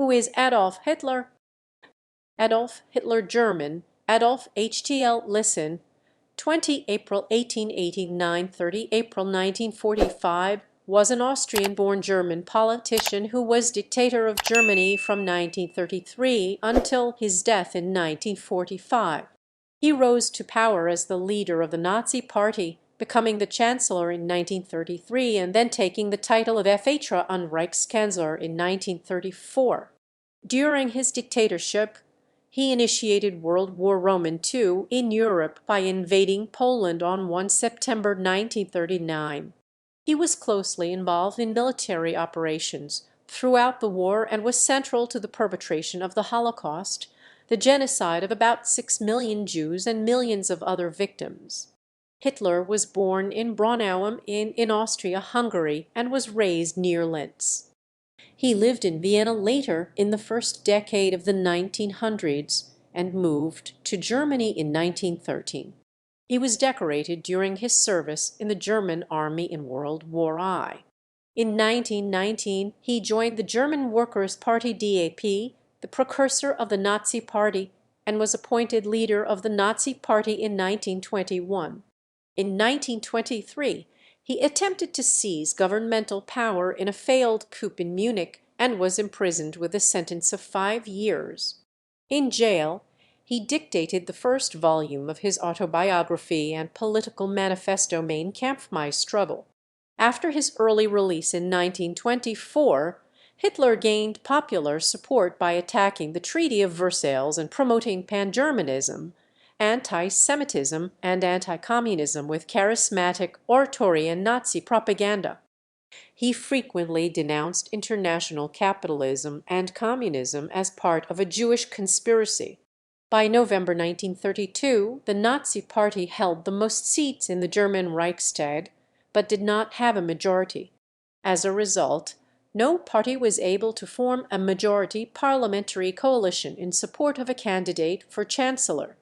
Who is Adolf Hitler? Adolf Hitler German, Adolf HTL Listen, 20 April 1889, 30 April 1945, was an Austrian-born German politician who was dictator of Germany from 1933 until his death in 1945. He rose to power as the leader of the Nazi Party, becoming the chancellor in 1933 and then taking the title of Vertreter und Reichskanzler in 1934. During his dictatorship, he initiated World War II in Europe by invading Poland on 1 September 1939. He was closely involved in military operations throughout the war and was central to the perpetration of the Holocaust, the genocide of about 6 million Jews and millions of other victims. Hitler was born in Braunau in Austria-Hungary and was raised near Linz. He lived in Vienna later in the first decade of the 1900s and moved to Germany in 1913. He was decorated during his service in the German army in World War I. In 1919, he joined the German Workers' Party DAP, the precursor of the Nazi Party, and was appointed leader of the Nazi Party in 1921. In 1923, he attempted to seize governmental power in a failed coup in Munich and was imprisoned with a sentence of 5 years. In jail, he dictated the first volume of his autobiography and political manifesto Mein Kampf, My Struggle. After his early release in 1924, Hitler gained popular support by attacking the Treaty of Versailles and promoting pan-Germanism, anti-Semitism, and anti-communism with charismatic oratory and Nazi propaganda. He frequently denounced international capitalism and communism as part of a Jewish conspiracy. By November 1932, the Nazi Party held the most seats in the German Reichstag, but did not have a majority. As a result, no party was able to form a majority parliamentary coalition in support of a candidate for chancellor.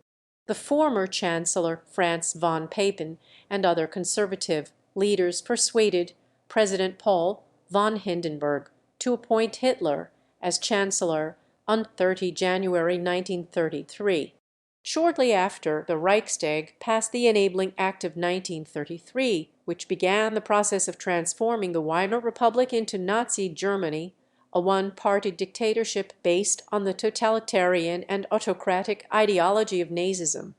The former chancellor, Franz von Papen, and other conservative leaders persuaded President Paul von Hindenburg to appoint Hitler as chancellor on 30 January 1933. Shortly after, the Reichstag passed the Enabling Act of 1933, which began the process of transforming the Weimar Republic into Nazi Germany, a one-party dictatorship based on the totalitarian and autocratic ideology of Nazism.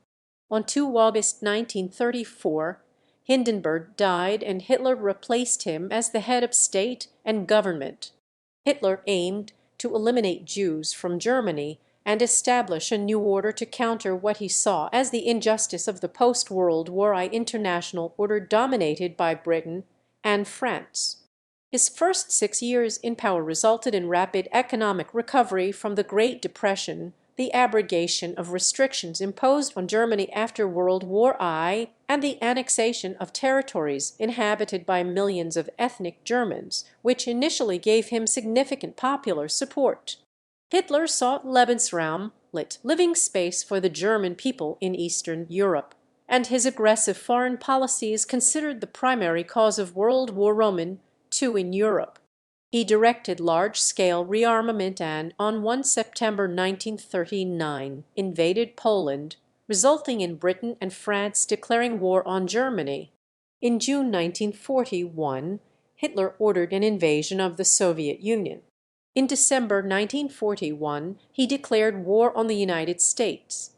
On 2 August 1934, Hindenburg died and Hitler replaced him as the head of state and government. Hitler aimed to eliminate Jews from Germany and establish a new order to counter what he saw as the injustice of the post-World War I international order dominated by Britain and France. His first 6 years in power resulted in rapid economic recovery from the Great Depression, the abrogation of restrictions imposed on Germany after World War I, and the annexation of territories inhabited by millions of ethnic Germans, which initially gave him significant popular support. Hitler sought Lebensraum, living space for the German people in Eastern Europe, and his aggressive foreign policy is considered the primary cause of World War II in Europe. He directed large-scale rearmament and, on 1 September 1939, invaded Poland, resulting in Britain and France declaring war on Germany. In June 1941, Hitler ordered an invasion of the Soviet Union. In December 1941, he declared war on the United States.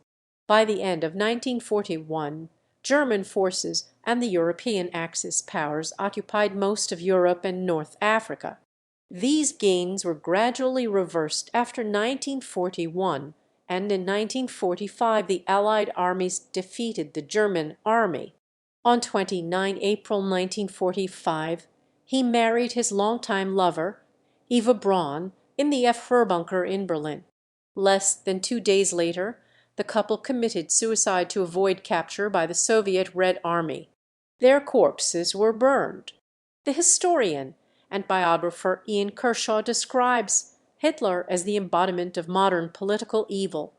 By the end of 1941, German forces and the European Axis powers occupied most of Europe and North Africa. These gains were gradually reversed after 1941, and in 1945 the Allied armies defeated the German army. On 29 April 1945, he married his longtime lover, Eva Braun, in the F-Bunker in Berlin. Less than 2 days later, the couple committed suicide to avoid capture by the Soviet Red Army. Their corpses were burned. The historian and biographer Ian Kershaw describes Hitler as the embodiment of modern political evil.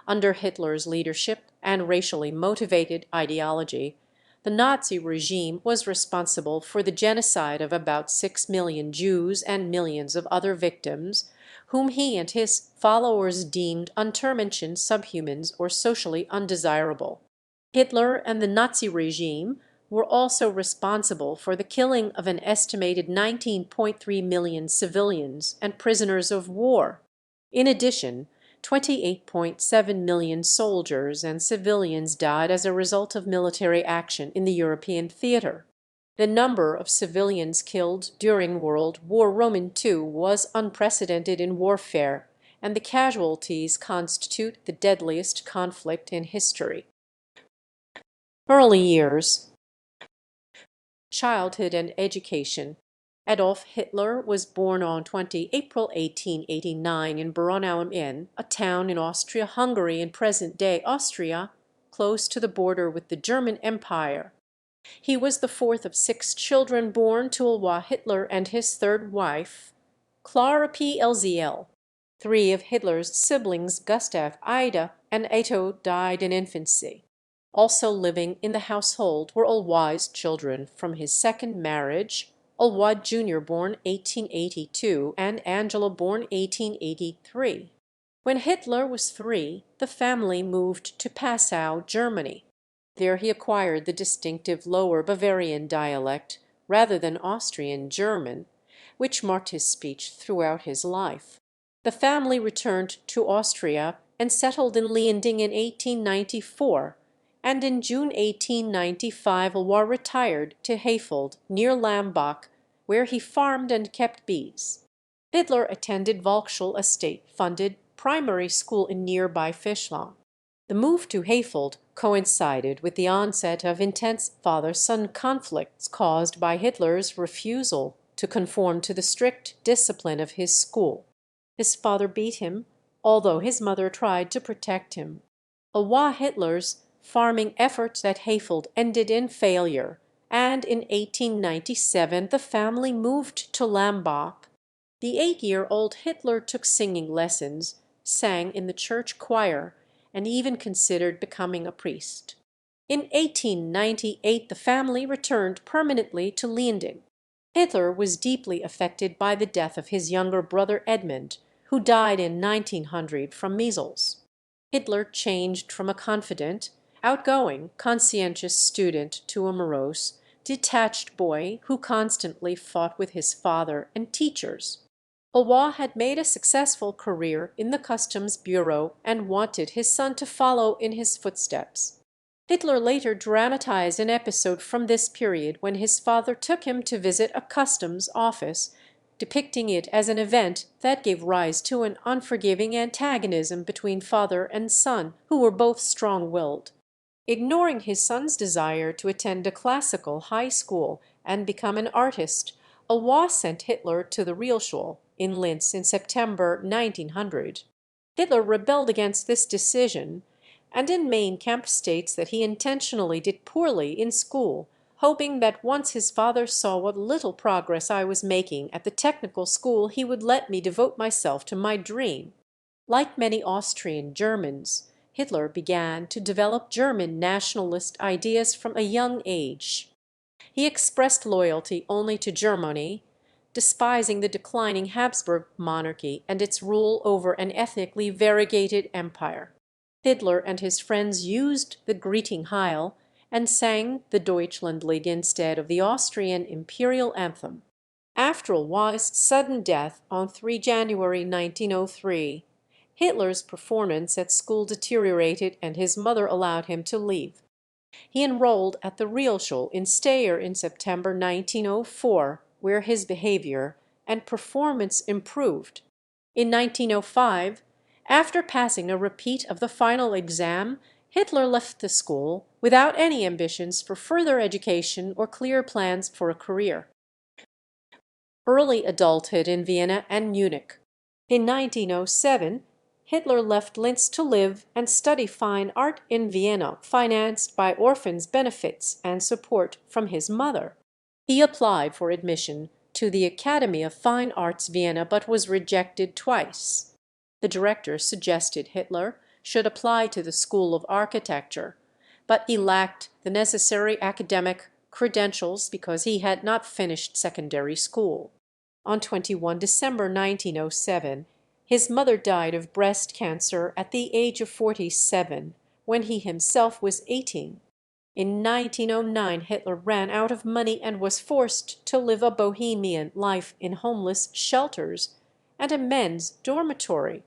Under Hitler's leadership and racially motivated ideology, the Nazi regime was responsible for the genocide of about 6 million Jews and millions of other victims, whom he and his followers deemed untermenschen, subhumans, or socially undesirable. Hitler and the Nazi regime were also responsible for the killing of an estimated 19.3 million civilians and prisoners of war. In addition, 28.7 million soldiers and civilians died as a result of military action in the European theatre. The number of civilians killed during World War II was unprecedented in warfare, and the casualties constitute the deadliest conflict in history. Early years. Childhood and education. Adolf Hitler was born on 20 April 1889 in Braunau am Inn, a town in Austria-Hungary in present-day Austria, close to the border with the German Empire. He was the fourth of 6 children born to Adolf Hitler and his third wife, Clara P. LZL. 3 of Hitler's siblings, Gustav, Ida, and Otto, died in infancy. Also living in the household were Alois children from his second marriage, Alois Jr. born 1882 and Angela born 1883. When Hitler was 3, the family moved to Passau, Germany. There he acquired the distinctive Lower Bavarian dialect rather than Austrian German, which marked his speech throughout his life. The family returned to Austria and settled in Leonding in 1894, and in June 1895 Alois retired to Hayfold, near Lambach, where he farmed and kept bees. Hitler attended Volkschule, a state-funded primary school in nearby Fischlang. The move to Hayfold coincided with the onset of intense father-son conflicts caused by Hitler's refusal to conform to the strict discipline of his school. His father beat him, although his mother tried to protect him. Alois Hitler's farming efforts at Hayfold ended in failure, and in 1897 the family moved to Lambach. The 8-year-old Hitler took singing lessons, sang in the church choir, and even considered becoming a priest. In 1898 the family returned permanently to Leonding. Hitler was deeply affected by the death of his younger brother Edmund, who died in 1900 from measles. Hitler changed from a confident, outgoing, conscientious student to a morose, detached boy who constantly fought with his father and teachers. Alois had made a successful career in the Customs Bureau and wanted his son to follow in his footsteps. Hitler later dramatized an episode from this period when his father took him to visit a customs office, depicting it as an event that gave rise to an unforgiving antagonism between father and son, who were both strong-willed. Ignoring his son's desire to attend a classical high school and become an artist, Alois sent Hitler to the Realschule in Linz in September 1900. Hitler rebelled against this decision, and in Mein Kampf states that he intentionally did poorly in school, hoping that once his father saw what little progress I was making at the technical school he would let me devote myself to my dream. Like many Austrian Germans, Hitler began to develop German nationalist ideas from a young age. He expressed loyalty only to Germany, despising the declining Habsburg monarchy and its rule over an ethnically variegated empire. Hitler and his friends used the greeting Heil and sang the Deutschlandlied instead of the Austrian imperial anthem. After Alois' sudden death on 3 January 1903, Hitler's performance at school deteriorated and his mother allowed him to leave. He enrolled at the Realschule in Steyr in September 1904, where his behavior and performance improved. In 1905, after passing a repeat of the final exam, Hitler left the school without any ambitions for further education or clear plans for a career. Early adulthood in Vienna and Munich. In 1907, Hitler left Linz to live and study fine art in Vienna, financed by orphans' benefits and support from his mother. He applied for admission to the Academy of Fine Arts Vienna, but was rejected twice. The director suggested Hitler should apply to the School of Architecture, but he lacked the necessary academic credentials because he had not finished secondary school. On 21 December 1907, His mother died of breast cancer at the age of 47, when he himself was 18. In 1909 Hitler ran out of money and was forced to live a bohemian life in homeless shelters and a men's dormitory.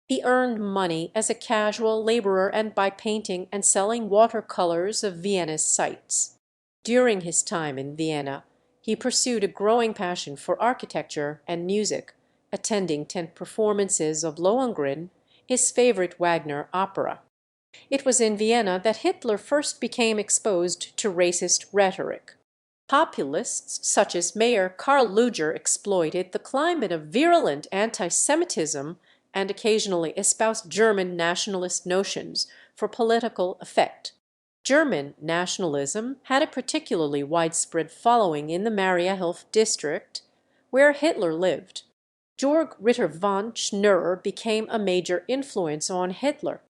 He earned money as a casual laborer and by painting and selling watercolors of Vienna's sights. During his time in Vienna, he pursued a growing passion for architecture and music, attending 10 performances of Lohengrin, his favorite Wagner opera. It was in Vienna that Hitler first became exposed to racist rhetoric. Populists such as Mayor Karl Lueger exploited the climate of virulent anti-Semitism and occasionally espoused German nationalist notions for political effect. German nationalism had a particularly widespread following in the Mariahilf district, where Hitler lived. Georg Ritter von Schnurrer became a major influence on Hitler.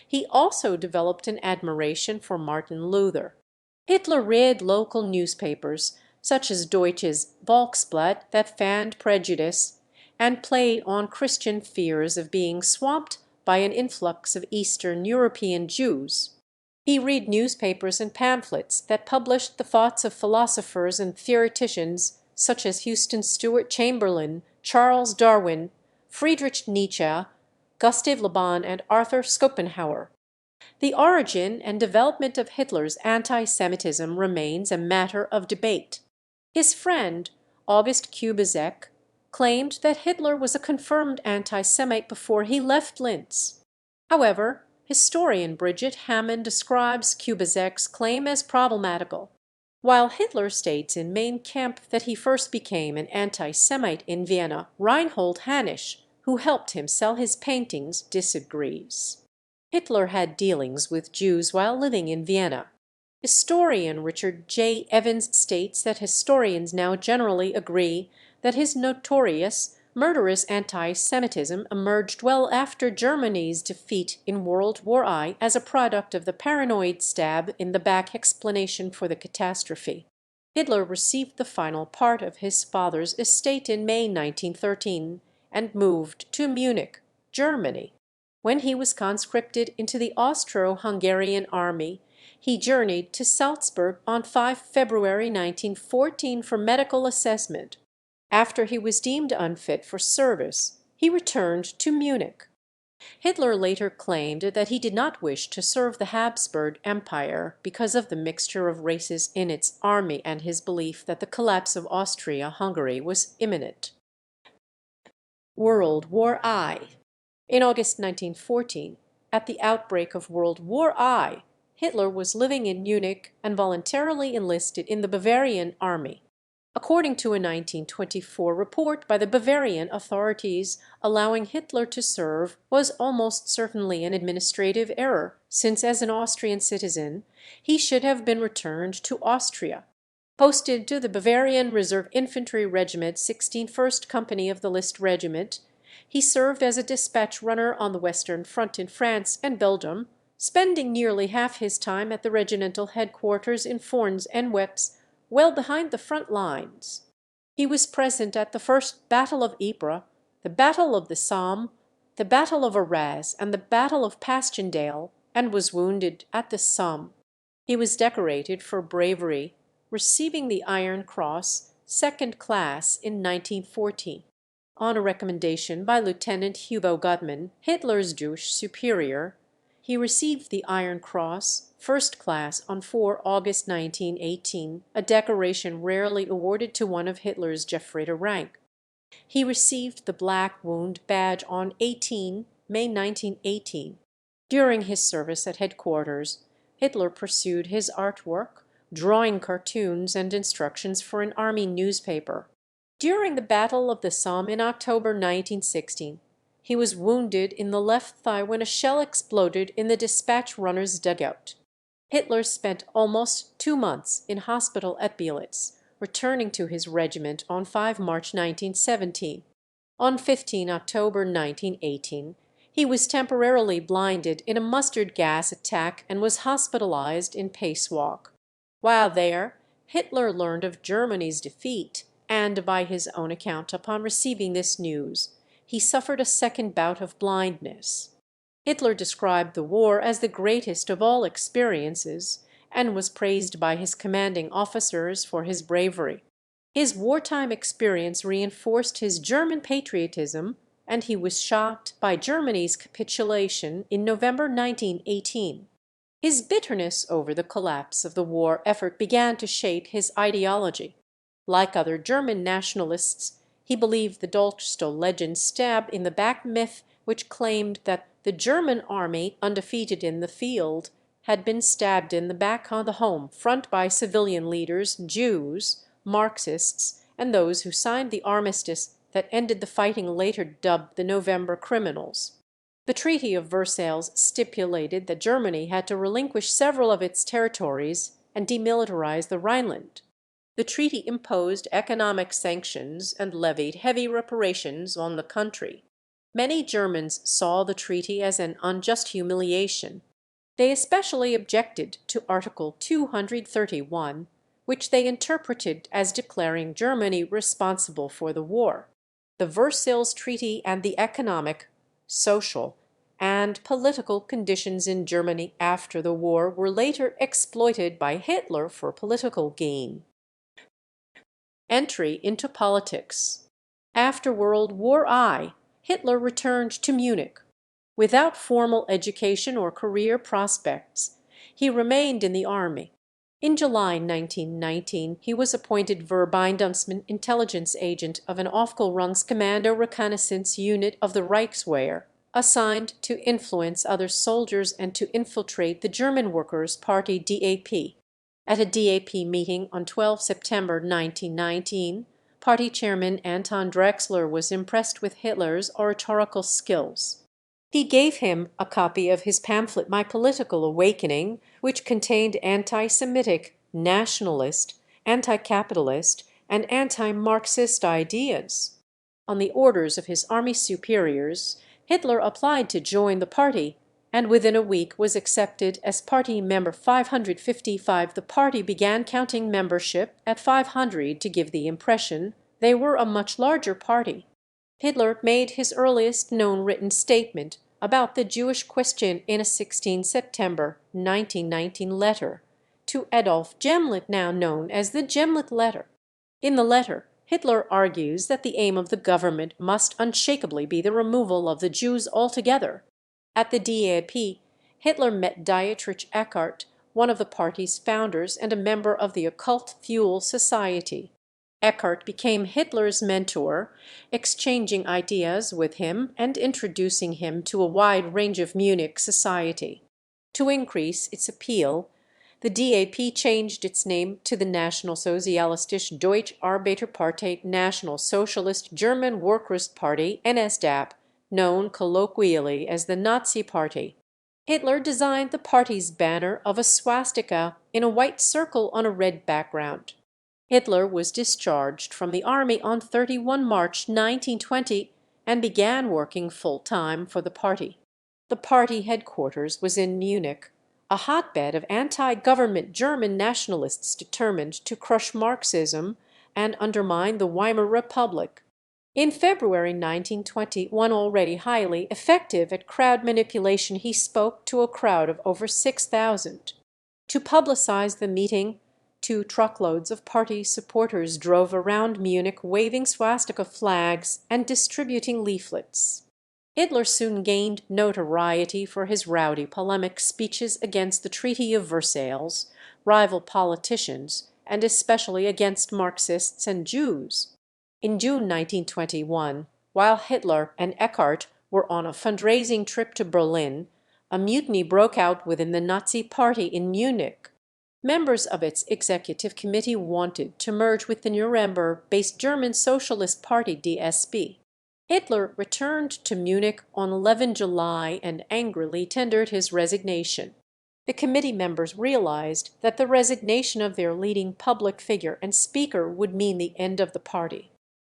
He also developed an admiration for Martin Luther. Hitler read local newspapers, such as Deutsches Volksblatt, that fanned prejudice, and played on Christian fears of being swamped by an influx of Eastern European Jews. He read newspapers and pamphlets that published the thoughts of philosophers and theoreticians such as Houston Stewart Chamberlain, Charles Darwin, Friedrich Nietzsche, Gustav Le Bon, and Arthur Schopenhauer. The origin and development of Hitler's anti-Semitism remains a matter of debate. His friend, August Kubizek, claimed that Hitler was a confirmed anti-Semite before he left Linz. However, historian Bridget Hammond describes Kubizek's claim as problematical. While Hitler states in Mein Kampf that he first became an anti-Semite in Vienna, Reinhold Hanisch, who helped him sell his paintings, disagrees. Hitler had dealings with Jews while living in Vienna. Historian Richard J. Evans states that historians now generally agree that his notorious, murderous anti-Semitism emerged well after Germany's defeat in World War I as a product of the paranoid stab in the back explanation for the catastrophe. Hitler received the final part of his father's estate in May 1913 and moved to Munich, Germany. When he was conscripted into the Austro-Hungarian army, he journeyed to Salzburg on 5 February 1914 for medical assessment. After he was deemed unfit for service, he returned to Munich. Hitler later claimed that he did not wish to serve the Habsburg Empire because of the mixture of races in its army and his belief that the collapse of Austria-Hungary was imminent. World War I. In August 1914, at the outbreak of World War I, Hitler was living in Munich and voluntarily enlisted in the Bavarian army. According to a 1924 report by the Bavarian authorities, allowing Hitler to serve was almost certainly an administrative error, since as an Austrian citizen he should have been returned to Austria. Posted to the Bavarian Reserve Infantry Regiment 16th Company of the List Regiment, he served as a dispatch runner on the Western Front in France and Belgium, spending nearly half his time at the regimental headquarters in Fornes and Weps, well behind the front lines. He was present at the First Battle of Ypres, the Battle of the Somme, the Battle of Arras, and the Battle of Passchendaele, and was wounded at the Somme. He was decorated for bravery, receiving the Iron Cross, second class, in 1914. On a recommendation by Lieutenant Hugo Gutmann, Hitler's Jewish superior, he received the Iron Cross, first class, on 4 August 1918, a decoration rarely awarded to one of Hitler's Gefreiter rank. He received the Black Wound Badge on 18 May 1918. During his service at headquarters, Hitler pursued his artwork, drawing cartoons and instructions for an army newspaper. During the Battle of the Somme in October 1916, he was wounded in the left thigh when a shell exploded in the dispatch runner's dugout. Hitler spent almost 2 months in hospital at Belitz, returning to his regiment on 5 March 1917. On 15 October 1918, he was temporarily blinded in a mustard gas attack and was hospitalized in Pacewalk. While there, Hitler learned of Germany's defeat, and by his own account upon receiving this news, he suffered a second bout of blindness. Hitler described the war as the greatest of all experiences, and was praised by his commanding officers for his bravery. His wartime experience reinforced his German patriotism, and he was shocked by Germany's capitulation in November 1918. His bitterness over the collapse of the war effort began to shape his ideology. Like other German nationalists, he believed the Dolchstoß legend stab in the back myth which claimed that the German army, undefeated in the field, had been stabbed in the back on the home front by civilian leaders, Jews, Marxists, and those who signed the armistice that ended the fighting, later dubbed the November Criminals. The Treaty of Versailles stipulated that Germany had to relinquish several of its territories and demilitarize the Rhineland. The treaty imposed economic sanctions and levied heavy reparations on the country. Many Germans saw the treaty as an unjust humiliation. They especially objected to Article 231, which they interpreted as declaring Germany responsible for the war. The Versailles Treaty and the economic, social, and political conditions in Germany after the war were later exploited by Hitler for political gain. Entry into politics. After World War I, Hitler returned to Munich. Without formal education or career prospects, he remained in the army. In July 1919, he was appointed Verbindungsmann intelligence agent of an Aufklärungskommando reconnaissance unit of the Reichswehr, assigned to influence other soldiers and to infiltrate the German Workers' Party DAP. At a DAP meeting on 12 September 1919, party chairman Anton Drexler was impressed with Hitler's oratorical skills. He gave him a copy of his pamphlet My Political Awakening, which contained anti-Semitic, nationalist, anti-capitalist, and anti-Marxist ideas. On the orders of his army superiors, Hitler applied to join the party, and within a week was accepted as party member 555. The party began counting membership at 500 to give the impression they were a much larger party. Hitler made his earliest known written statement about the Jewish question in a 16 September 1919 letter to Adolf Gemlet, now known as the Gemlet Letter. In the letter, Hitler argues that the aim of the government must unshakably be the removal of the Jews altogether. At the DAP, Hitler met Dietrich Eckart, one of the party's founders and a member of the Occult Fuel Society. Eckart became Hitler's mentor, exchanging ideas with him and introducing him to a wide range of Munich society. To increase its appeal, the DAP changed its name to the National Sozialistische Deutsche Arbeiterpartei, National Socialist German Workers' Party, NSDAP, known colloquially as the Nazi Party. Hitler designed the party's banner of a swastika in a white circle on a red background. Hitler was discharged from the army on 31 March 1920 and began working full-time for the party. The party headquarters was in Munich, a hotbed of anti-government German nationalists determined to crush Marxism and undermine the Weimar Republic. In February 1921, already highly effective at crowd manipulation, he spoke to a crowd of over 6,000. To publicize the meeting, 2 truckloads of party supporters drove around Munich waving swastika flags and distributing leaflets. Hitler soon gained notoriety for his rowdy polemic speeches against the Treaty of Versailles, rival politicians, and especially against Marxists and Jews. In June 1921, while Hitler and Eckart were on a fundraising trip to Berlin, a mutiny broke out within the Nazi Party in Munich. Members of its executive committee wanted to merge with the Nuremberg-based German Socialist Party DSP. Hitler returned to Munich on 11 July and angrily tendered his resignation. The committee members realized that the resignation of their leading public figure and speaker would mean the end of the party.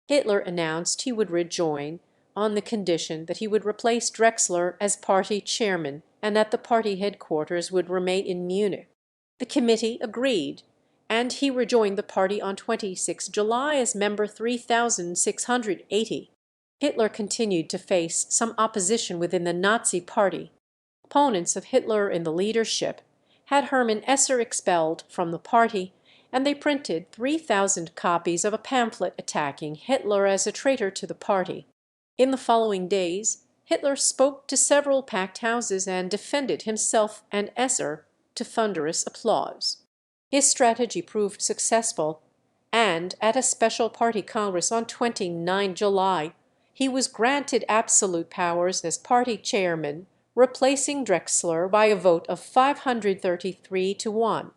Hitler announced he would rejoin on the condition that he would replace Drexler as party chairman and that the party headquarters would remain in Munich. The committee agreed, and he rejoined the party on 26 July as member 3680. Hitler continued to face some opposition within the Nazi Party. Opponents of Hitler in the leadership had Hermann Esser expelled from the party, and they printed 3,000 copies of a pamphlet attacking Hitler as a traitor to the party. In the following days, Hitler spoke to several packed houses and defended himself and Esser to thunderous applause. His strategy proved successful, and at a special party congress on 29 July, he was granted absolute powers as party chairman, replacing Drexler by a vote of 533 to 1.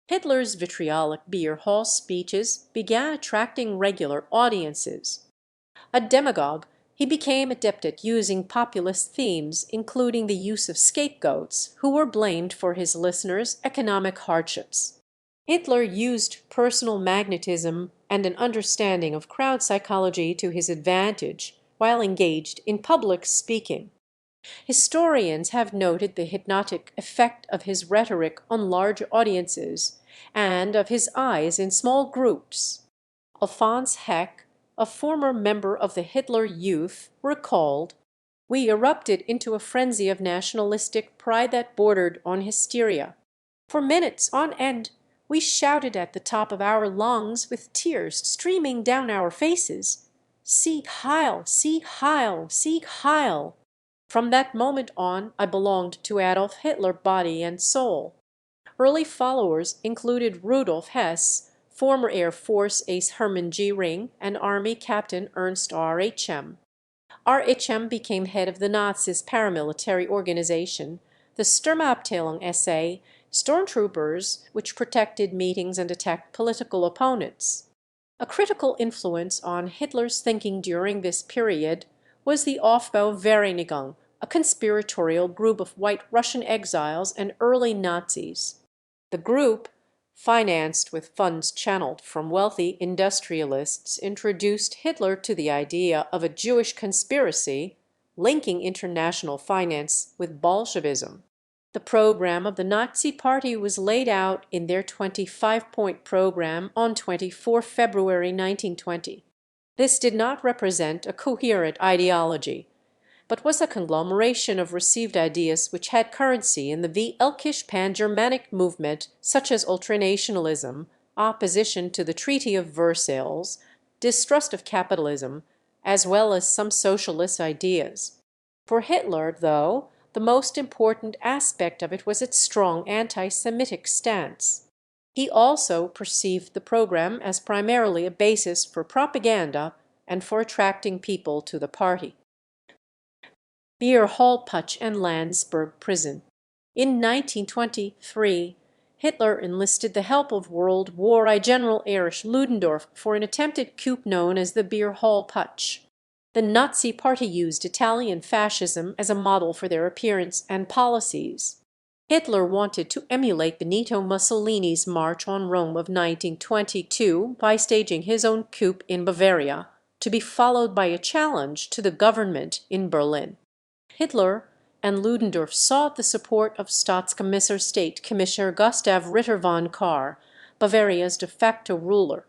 Hitler's vitriolic beer hall speeches began attracting regular audiences. A demagogue, he became adept at using populist themes, including the use of scapegoats who were blamed for his listeners' economic hardships. Hitler used personal magnetism and an understanding of crowd psychology to his advantage while engaged in public speaking. Historians have noted the hypnotic effect of his rhetoric on large audiences and of his eyes in small groups. Alphonse Heck, a former member of the Hitler Youth, recalled, "We erupted into a frenzy of nationalistic pride that bordered on hysteria. For minutes on end we shouted at the top of our lungs, with tears streaming down our faces, 'Sieg Heil! Sieg Heil! Sieg Heil!' From that moment on I belonged to Adolf Hitler body and soul." Early followers included Rudolf Hess, former Air Force ace Hermann Göring, and Army Captain Ernst R.H.M. R.H.M. became head of the Nazis' paramilitary organization, the Sturmabteilung SA, stormtroopers which protected meetings and attacked political opponents. A critical influence on Hitler's thinking during this period was the Aufbau-Vereinigung, a conspiratorial group of White Russian exiles and early Nazis. The group, financed with funds channeled from wealthy industrialists, introduced Hitler to the idea of a Jewish conspiracy linking international finance with Bolshevism. The program of the Nazi Party was laid out in their 25-point program on 24 February 1920. This did not represent a coherent ideology, but was a conglomeration of received ideas which had currency in the Völkisch pan-Germanic movement, such as ultranationalism, opposition to the Treaty of Versailles, distrust of capitalism, as well as some socialist ideas. For Hitler, though, the most important aspect of it was its strong anti-Semitic stance. He also perceived the program as primarily a basis for propaganda and for attracting people to the party. Beer Hall Putsch and Landsberg prison. In 1923, Hitler enlisted the help of World War I General Erich Ludendorff for an attempted coup known as the Beer Hall Putsch. The Nazi Party used Italian fascism as a model for their appearance and policies. Hitler wanted to emulate Benito Mussolini's March on Rome of 1922 by staging his own coup in Bavaria, to be followed by a challenge to the government in Berlin. Hitler and Ludendorff sought the support of Staatskommissar State Commissioner Gustav Ritter von Kahr, Bavaria's de facto ruler.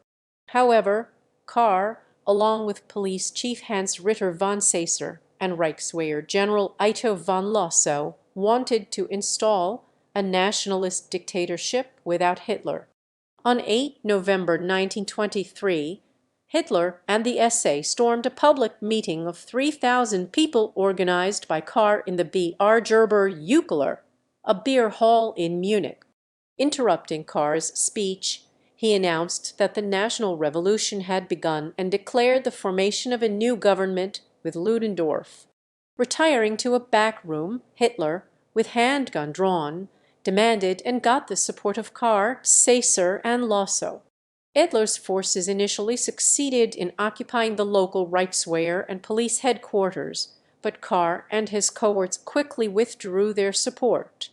However, Kahr, along with Police Chief Hans Ritter von Seser and Reichswehr General Ito von Lossow, wanted to install a nationalist dictatorship without Hitler. On 8 November 1923, Hitler and the SA stormed a public meeting of 3,000 people organized by Kahr in the BR Gerber Eukeler, a beer hall in Munich. Interrupting Kahr's speech, he announced that the national revolution had begun and declared the formation of a new government with Ludendorff. Retiring to a back room, Hitler, with handgun drawn, demanded and got the support of Kahr, Seser, and Lossow. Hitler's forces initially succeeded in occupying the local Reichswehr and police headquarters, but Kahr and his cohorts quickly withdrew their support.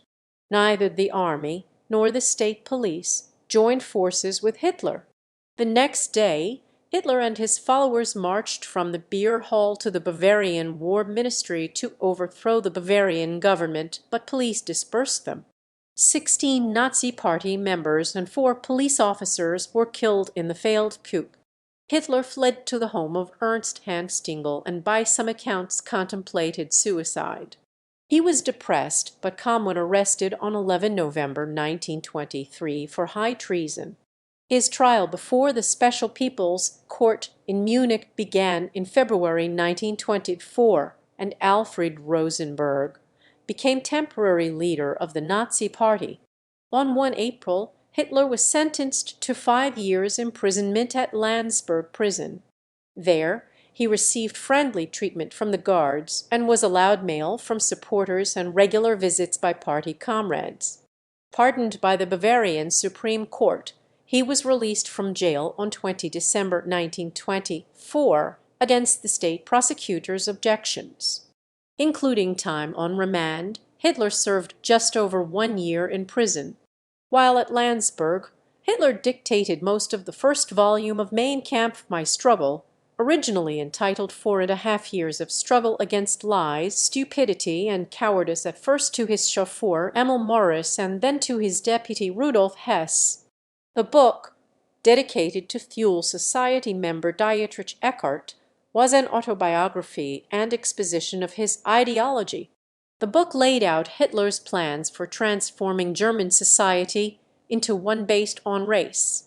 Neither the army nor the state police joined forces with Hitler. The next day, Hitler and his followers marched from the beer hall to the Bavarian War Ministry to overthrow the Bavarian government, but police dispersed them. 16 Nazi Party members and 4 police officers were killed in the failed coup. Hitler fled to the home of Ernst Hans Stingel and by some accounts contemplated suicide. He was depressed, but calm when arrested on 11 November 1923 for high treason. His trial before the Special People's Court in Munich began in February 1924, and Alfred Rosenberg became temporary leader of the Nazi Party. On 1 April, Hitler was sentenced to 5 years' imprisonment at Landsberg prison. There, he received friendly treatment from the guards and was allowed mail from supporters and regular visits by party comrades. Pardoned by the Bavarian Supreme Court, he was released from jail on 20 December 1924 against the state prosecutor's objections. Including time on remand, Hitler served just over 1 year in prison. While at Landsberg, Hitler dictated most of the first volume of Mein Kampf, My Struggle, originally entitled 4.5 Years of Struggle Against Lies, Stupidity, and Cowardice, at first to his chauffeur Emil Morris and then to his deputy Rudolf Hess. The book, dedicated to Thule Society member Dietrich Eckart, was an autobiography and exposition of his ideology. The book laid out Hitler's plans for transforming German society into one based on race.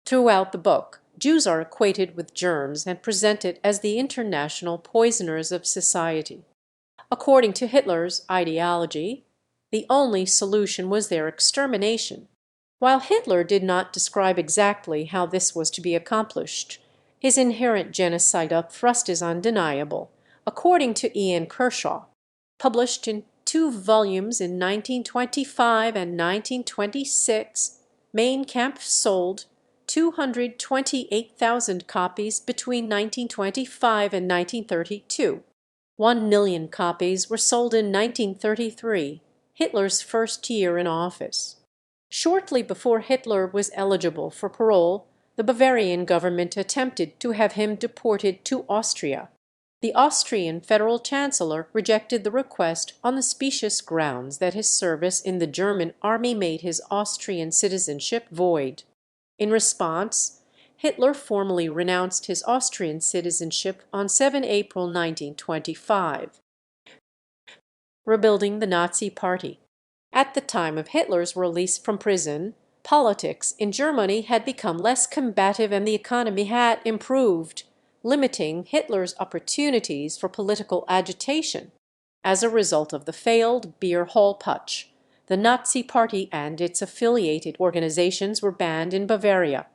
Throughout the book, Jews are equated with germs and presented as the international poisoners of society. According to Hitler's ideology, the only solution was their extermination. While Hitler did not describe exactly how this was to be accomplished, his inherent genocide upthrust is undeniable, according to Ian Kershaw. Published in 2 volumes in 1925 and 1926, Mein Kampf sold 228,000 copies between 1925 and 1932. 1 million copies were sold in 1933, Hitler's first year in office. Shortly before Hitler was eligible for parole, the Bavarian government attempted to have him deported to Austria. The Austrian federal chancellor rejected the request on the specious grounds that his service in the German army made his Austrian citizenship void. In response, Hitler formally renounced his Austrian citizenship on 7 April 1925. Rebuilding the Nazi Party. At the time of Hitler's release from prison, politics in Germany had become less combative and the economy had improved, limiting Hitler's opportunities for political agitation. As a result of the failed beer hall putsch, the Nazi Party and its affiliated organizations were banned in Bavaria.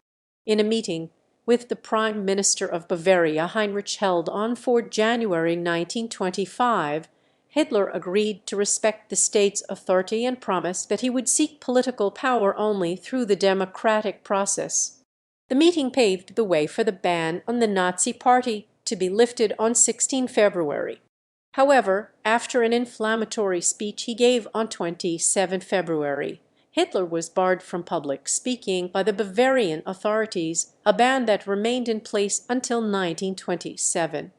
In a meeting with the Prime Minister of Bavaria, Heinrich, held on 4 January 1925, Hitler agreed to respect the state's authority and promised that he would seek political power only through the democratic process. The meeting paved the way for the ban on the Nazi Party to be lifted on 16 February. However, after an inflammatory speech he gave on 27 February, Hitler was barred from public speaking by the Bavarian authorities, a ban that remained in place until 1927.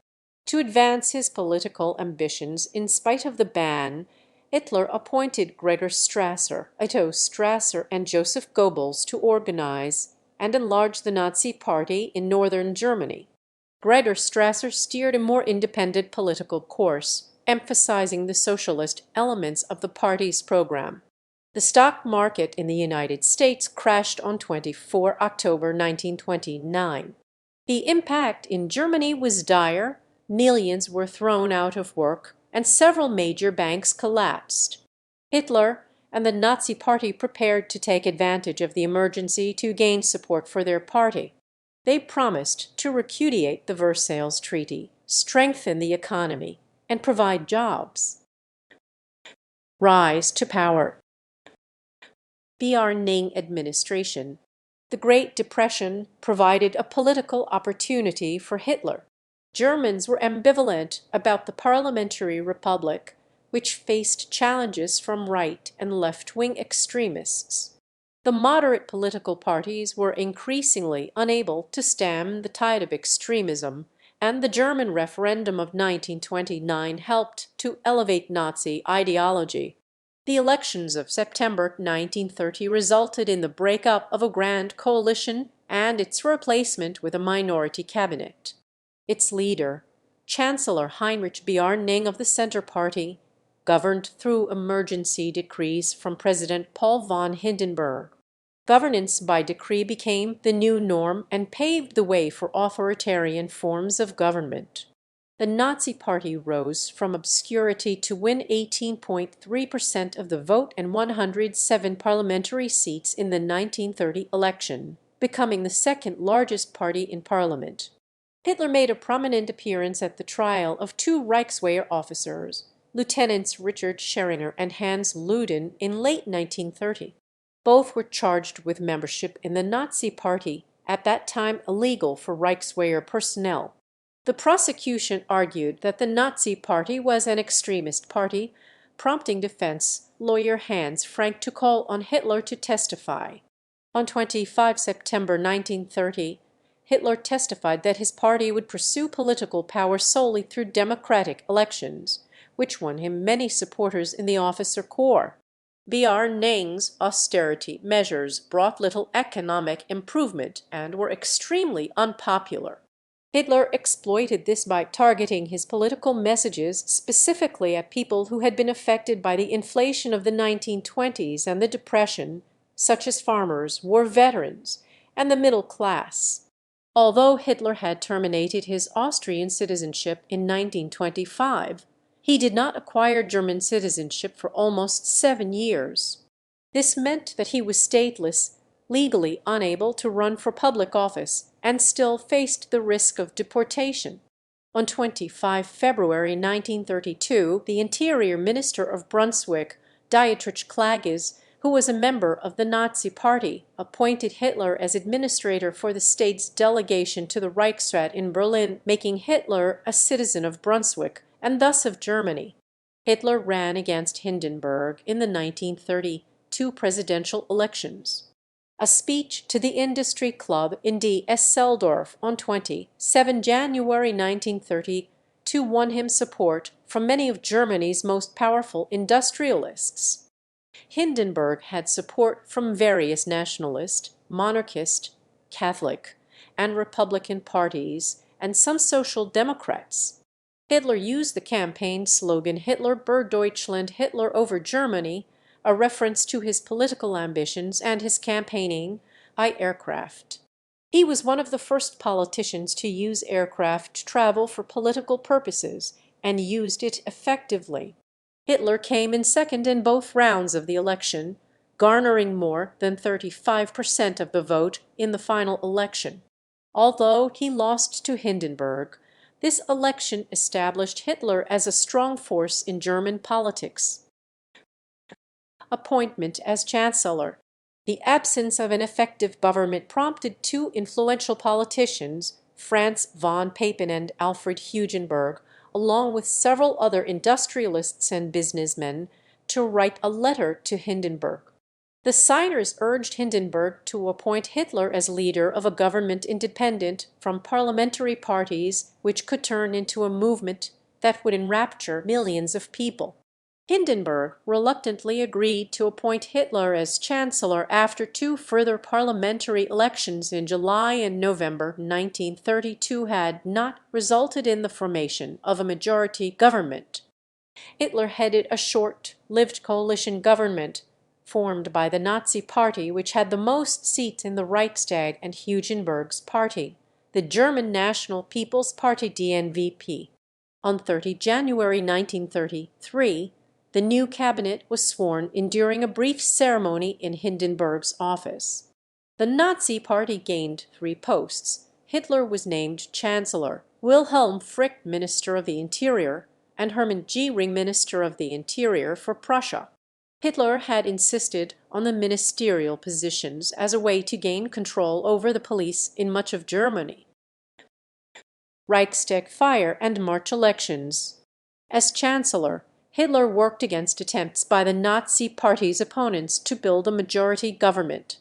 To advance his political ambitions in spite of the ban, Hitler appointed Gregor Strasser, Otto Strasser, and Joseph Goebbels to organize and enlarge the Nazi Party in northern Germany. Gregor Strasser steered a more independent political course, emphasizing the socialist elements of the party's program. The stock market in the United States crashed on 24 October 1929. The impact in Germany was dire. Millions were thrown out of work, and several major banks collapsed. Hitler and the Nazi Party prepared to take advantage of the emergency to gain support for their party. They promised to repudiate the Versailles Treaty, strengthen the economy, and provide jobs. Rise to power. Bjarne administration. The Great Depression provided a political opportunity for Hitler. Germans were ambivalent about the parliamentary republic, which faced challenges from right and left-wing extremists. The moderate political parties were increasingly unable to stem the tide of extremism, and the German referendum of 1929 helped to elevate Nazi ideology. The elections of September 1930 resulted in the breakup of a grand coalition and its replacement with a minority cabinet. Its leader, Chancellor Heinrich Bjarning of the Centre Party, governed through emergency decrees from President Paul von Hindenburg. Governance by decree became the new norm and paved the way for authoritarian forms of government. The Nazi Party rose from obscurity to win 18.3% of the vote and 107 parliamentary seats in the 1930 election, becoming the second largest party in parliament. Hitler made a prominent appearance at the trial of two Reichswehr officers, Lieutenants Richard Scheringer and Hans Luden, in late 1930. Both were charged with membership in the Nazi Party, at that time illegal for Reichswehr personnel. The prosecution argued that the Nazi Party was an extremist party, prompting defense lawyer Hans Frank to call on Hitler to testify. On 25 September 1930, Hitler testified that his party would pursue political power solely through democratic elections, which won him many supporters in the officer corps. Bjarning's austerity measures brought little economic improvement and were extremely unpopular. Hitler exploited this by targeting his political messages specifically at people who had been affected by the inflation of the 1920s and the Depression, such as farmers, war veterans, and the middle class. Although Hitler had terminated his Austrian citizenship in 1925, he did not acquire German citizenship for almost 7 years. This meant that he was stateless, legally unable to run for public office, and still faced the risk of deportation. On 25 February 1932, the Interior Minister of Brunswick, Dietrich Klages, who was a member of the Nazi Party, appointed Hitler as administrator for the state's delegation to the Reichsrat in Berlin, making Hitler a citizen of Brunswick and thus of Germany. Hitler ran against Hindenburg in the 1932 presidential elections. A speech to the Industry Club in D. Esseldorf on 27 January 1932 won him support from many of Germany's most powerful industrialists. Hindenburg had support from various nationalist, monarchist, Catholic, and Republican parties, and some social democrats. Hitler used the campaign slogan Hitler über Deutschland, Hitler over Germany, a reference to his political ambitions and his campaigning by aircraft. He was one of the first politicians to use aircraft travel for political purposes, and used it effectively. Hitler came in second in both rounds of the election, garnering more than 35% of the vote in the final election. Although he lost to Hindenburg, this election established Hitler as a strong force in German politics. Appointment as Chancellor. The absence of an effective government prompted two influential politicians, Franz von Papen and Alfred Hugenberg, along with several other industrialists and businessmen, to write a letter to Hindenburg. The signers urged Hindenburg to appoint Hitler as leader of a government independent from parliamentary parties which could turn into a movement that would enrapture millions of people. Hindenburg reluctantly agreed to appoint Hitler as chancellor after two further parliamentary elections in July and November 1932 had not resulted in the formation of a majority government. Hitler headed a short-lived coalition government formed by the Nazi Party, which had the most seats in the Reichstag, and Hugenberg's party, the German National People's Party DNVP. On 30 January 1933, the new cabinet was sworn in during a brief ceremony in Hindenburg's office. The Nazi Party gained 3 posts. Hitler was named Chancellor, Wilhelm Frick Minister of the Interior, and Hermann Göring Minister of the Interior for Prussia. Hitler had insisted on the ministerial positions as a way to gain control over the police in much of Germany. Reichstag fire and March elections. As Chancellor, Hitler worked against attempts by the Nazi Party's opponents to build a majority government.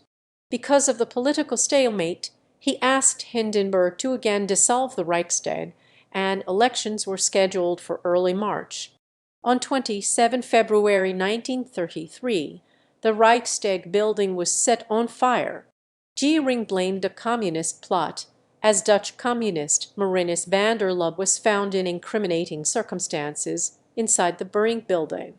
Because of the political stalemate, he asked Hindenburg to again dissolve the Reichstag, and elections were scheduled for early March. On 27 February 1933, the Reichstag building was set on fire. Göring blamed a communist plot, as Dutch communist Marinus van der Lubbe was found in incriminating circumstances inside the burning building.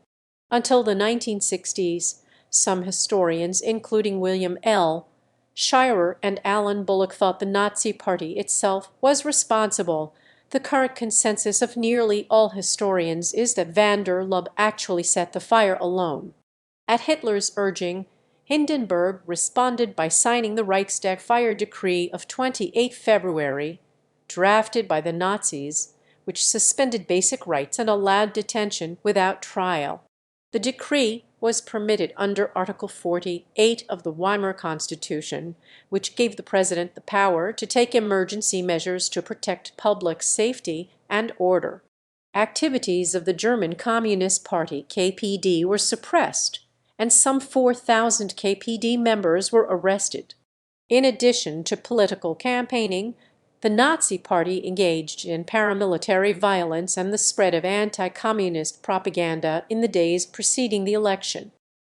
Until the 1960s, some historians, including William L. Shirer and Alan Bullock, thought the Nazi Party itself was responsible. The current consensus of nearly all historians is that van der Lubbe actually set the fire alone. At Hitler's urging, Hindenburg responded by signing the Reichstag fire decree of 28 February, drafted by the Nazis, which suspended basic rights and allowed detention without trial. The decree was permitted under Article 48 of the Weimar Constitution, which gave the president the power to take emergency measures to protect public safety and order. Activities of the German Communist Party, KPD, were suppressed, and some 4,000 KPD members were arrested. In addition to political campaigning, the Nazi Party engaged in paramilitary violence and the spread of anti-communist propaganda in the days preceding the election.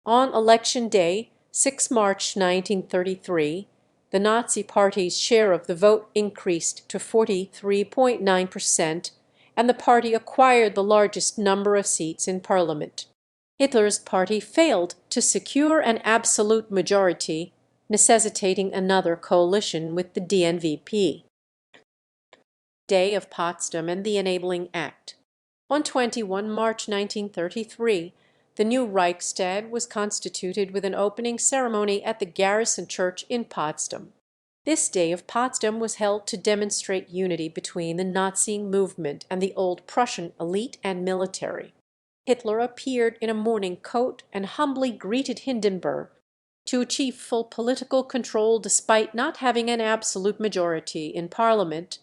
On Election Day, 6 March 1933, the Nazi Party's share of the vote increased to 43.9%, and the party acquired the largest number of seats in parliament. Hitler's party failed to secure an absolute majority, necessitating another coalition with the DNVP. Day of Potsdam and the Enabling Act. On 21 March 1933, the new Reichstag was constituted with an opening ceremony at the Garrison Church in Potsdam. This Day of Potsdam was held to demonstrate unity between the Nazi movement and the old Prussian elite and military. Hitler appeared in a morning coat and humbly greeted Hindenburg. To achieve full political control despite not having an absolute majority in parliament,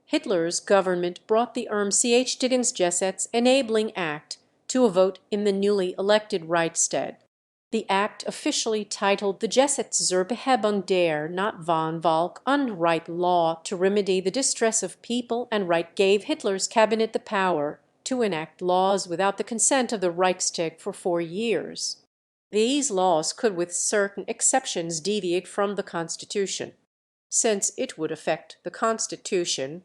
Hitler's government brought the Ermsichtungsgesetz Enabling Act to a vote in the newly elected Reichstag. The act, officially titled the Gesetz zur Behebung der Notwendig Unrecht Law to remedy the distress of people and right, gave Hitler's cabinet the power to enact laws without the consent of the Reichstag for 4 years. These laws could, with certain exceptions, deviate from the Constitution. Since it would affect the Constitution,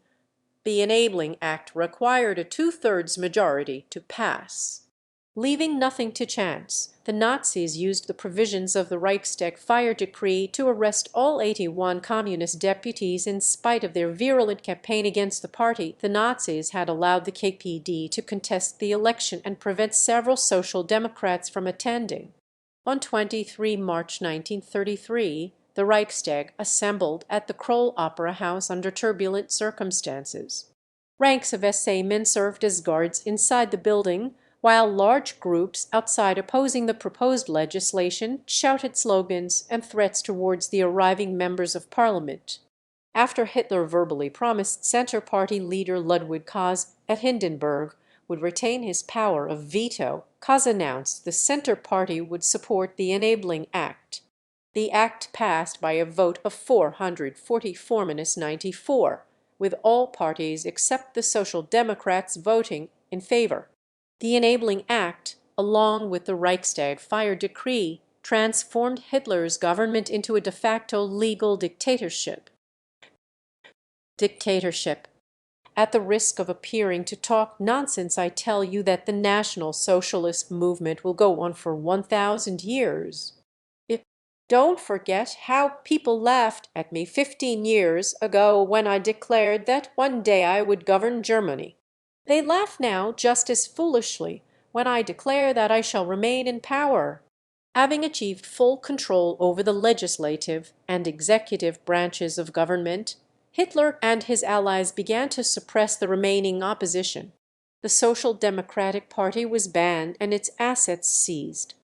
the Enabling Act required a 2/3 majority to pass. Leaving nothing to chance, the Nazis used the provisions of the Reichstag fire decree to arrest all 81 communist deputies in spite of their virulent campaign against the party. The Nazis had allowed the KPD to contest the election and prevent several social democrats from attending. On 23 March 1933, the Reichstag assembled at the Kroll Opera House under turbulent circumstances. Ranks of SA men served as guards inside the building, while large groups outside opposing the proposed legislation shouted slogans and threats towards the arriving members of parliament. After Hitler verbally promised Centre Party leader Ludwig Kaas at Hindenburg would retain his power of veto, Kaas announced the Centre Party would support the Enabling Act. The act passed by a vote of 444-94, with all parties except the Social Democrats voting in favor. The Enabling Act, along with the Reichstag fire decree, transformed Hitler's government into a de facto legal dictatorship. At the risk of appearing to talk nonsense, I tell you that the National Socialist movement will go on for 1,000 years. Don't forget how people laughed at me 15 years ago when I declared that one day I would govern Germany. They laugh now just as foolishly when I declare that I shall remain in power. Having achieved full control over the legislative and executive branches of government, Hitler and his allies began to suppress the remaining opposition. The Social Democratic Party was banned and its assets seized.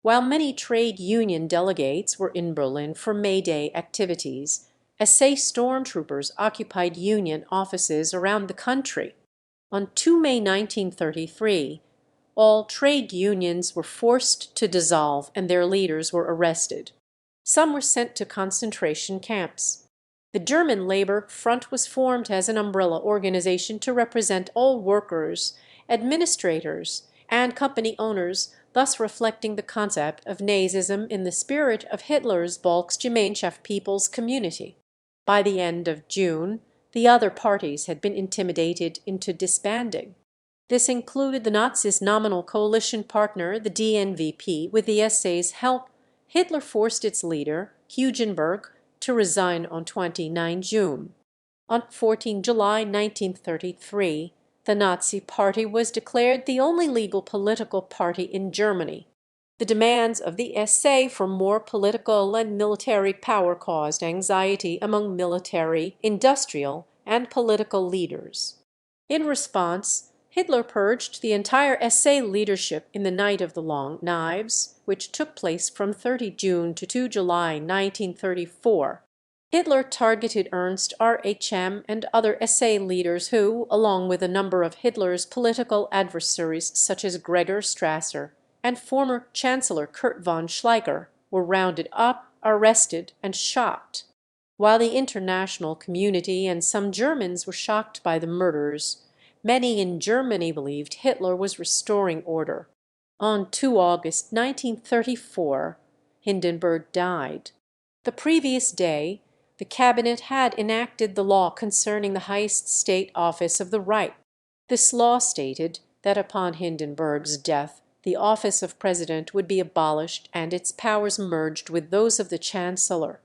While many trade union delegates were in Berlin for May Day activities, SA stormtroopers occupied union offices around the country. On 2 May 1933, all trade unions were forced to dissolve and their leaders were arrested. Some were sent to concentration camps. The German Labor Front was formed as an umbrella organization to represent all workers, administrators, and company owners, thus reflecting the concept of Nazism in the spirit of Hitler's Volksgemeinschaft People's Community. By the end of June, the other parties had been intimidated into disbanding. This included the Nazis' nominal coalition partner, the DNVP. With the SA's help, Hitler forced its leader, Hugenberg, to resign on 29 June. On 14 July 1933, the Nazi Party was declared the only legal political party in Germany. The demands of the SA for more political and military power caused anxiety among military, industrial, and political leaders. In response, Hitler purged the entire SA leadership in the Night of the Long Knives, which took place from 30 June to 2 July 1934. Hitler targeted Ernst Rhm and other SA leaders who, along with a number of Hitler's political adversaries such as Gregor Strasser and former Chancellor Kurt von Schleicher, were rounded up, arrested, and shot. While the international community and some Germans were shocked by the murders, many in Germany believed Hitler was restoring order. On 2 August 1934, Hindenburg died. The previous day, the cabinet had enacted the law concerning the highest state office of the Reich. This law stated that upon Hindenburg's death, the office of president would be abolished and its powers merged with those of the chancellor.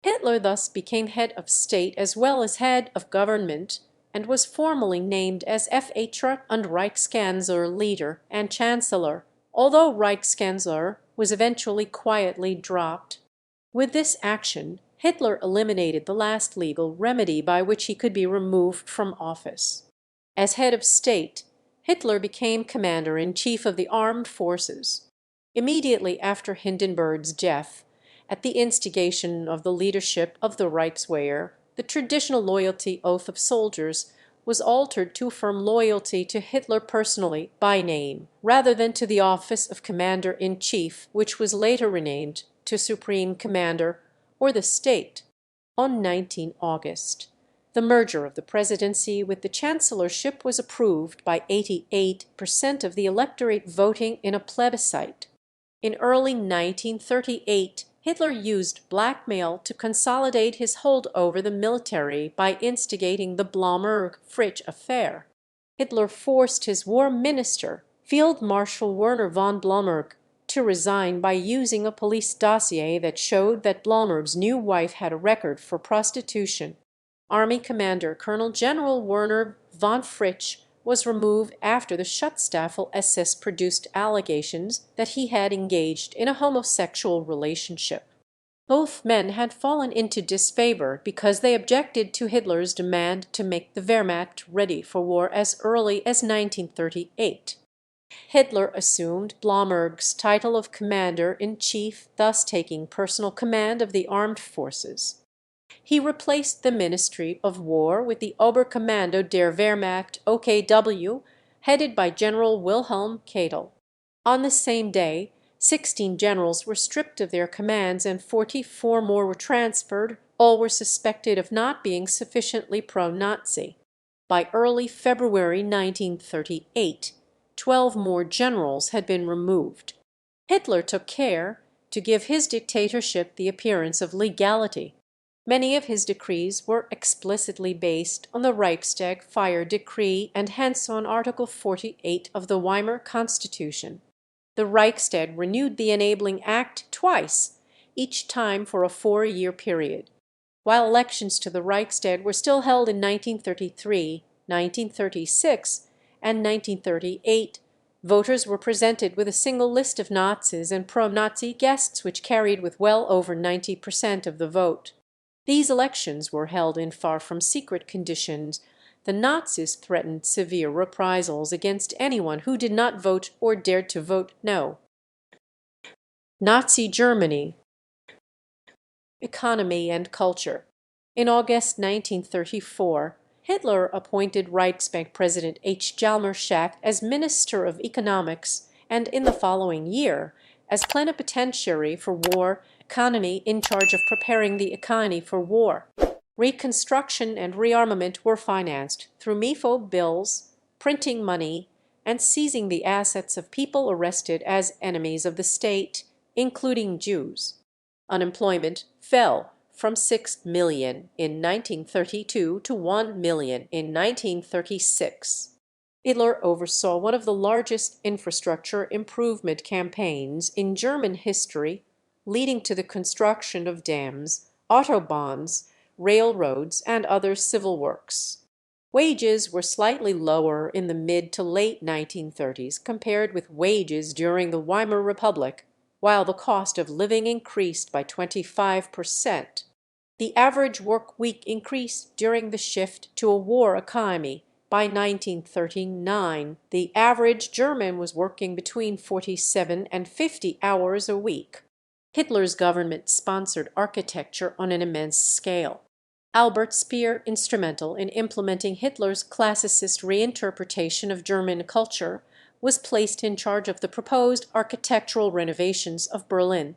Hitler thus became head of state as well as head of government, and was formally named as Führer und Reichskanzler leader and chancellor, although Reichskanzler was eventually quietly dropped. With this action, Hitler eliminated the last legal remedy by which he could be removed from office. As head of state, Hitler became commander-in-chief of the armed forces. Immediately after Hindenburg's death, at the instigation of the leadership of the Reichswehr, the traditional loyalty oath of soldiers was altered to affirm loyalty to Hitler personally by name, rather than to the office of commander-in-chief, which was later renamed to Supreme Commander or the State. On 19 August, the merger of the presidency with the chancellorship was approved by 88% of the electorate voting in a plebiscite. In early 1938, Hitler used blackmail to consolidate his hold over the military by instigating the Blomberg-Fritsch affair. Hitler forced his war minister, Field Marshal Werner von Blomberg, to resign by using a police dossier that showed that Blomberg's new wife had a record for prostitution. Army Commander Colonel General Werner von Fritsch was removed after the Schutzstaffel SS produced allegations that he had engaged in a homosexual relationship. Both men had fallen into disfavor because they objected to Hitler's demand to make the Wehrmacht ready for war as early as 1938. Hitler assumed Blomberg's title of commander-in-chief, thus taking personal command of the armed forces. He replaced the Ministry of War with the Oberkommando der Wehrmacht OKW, headed by General Wilhelm Keitel. On the same day, 16 generals were stripped of their commands and 44 more were transferred. All were suspected of not being sufficiently pro-Nazi. By early February 1938, 12 more generals had been removed. Hitler took care to give his dictatorship the appearance of legality. Many of his decrees were explicitly based on the Reichstag fire decree and hence on Article 48 of the Weimar Constitution. The Reichstag renewed the Enabling Act twice, each time for a 4-year period. While elections to the Reichstag were still held in 1933, 1936, and 1938, voters were presented with a single list of Nazis and pro-Nazi guests which carried with well over 90% of the vote. These elections were held in far from secret conditions. The Nazis threatened severe reprisals against anyone who did not vote or dared to vote no. Nazi Germany. Economy and culture. In August 1934, Hitler appointed Reichsbank President H. Hjalmar Schacht as Minister of Economics, and in the following year, as plenipotentiary for war economy in charge of preparing the economy for war. Reconstruction and rearmament were financed through MIFO bills, printing money, and seizing the assets of people arrested as enemies of the state, including Jews. Unemployment fell from 6 million in 1932 to 1 million in 1936. Hitler oversaw one of the largest infrastructure improvement campaigns in German history, leading to the construction of dams, autobahns, railroads, and other civil works. Wages were slightly lower in the mid to late 1930s compared with wages during the Weimar Republic, while the cost of living increased by 25%. The average work week increased during the shift to a war economy. By 1939, the average German was working between 47 and 50 hours a week. Hitler's government sponsored architecture on an immense scale. Albert Speer, instrumental in implementing Hitler's classicist reinterpretation of German culture, was placed in charge of the proposed architectural renovations of Berlin.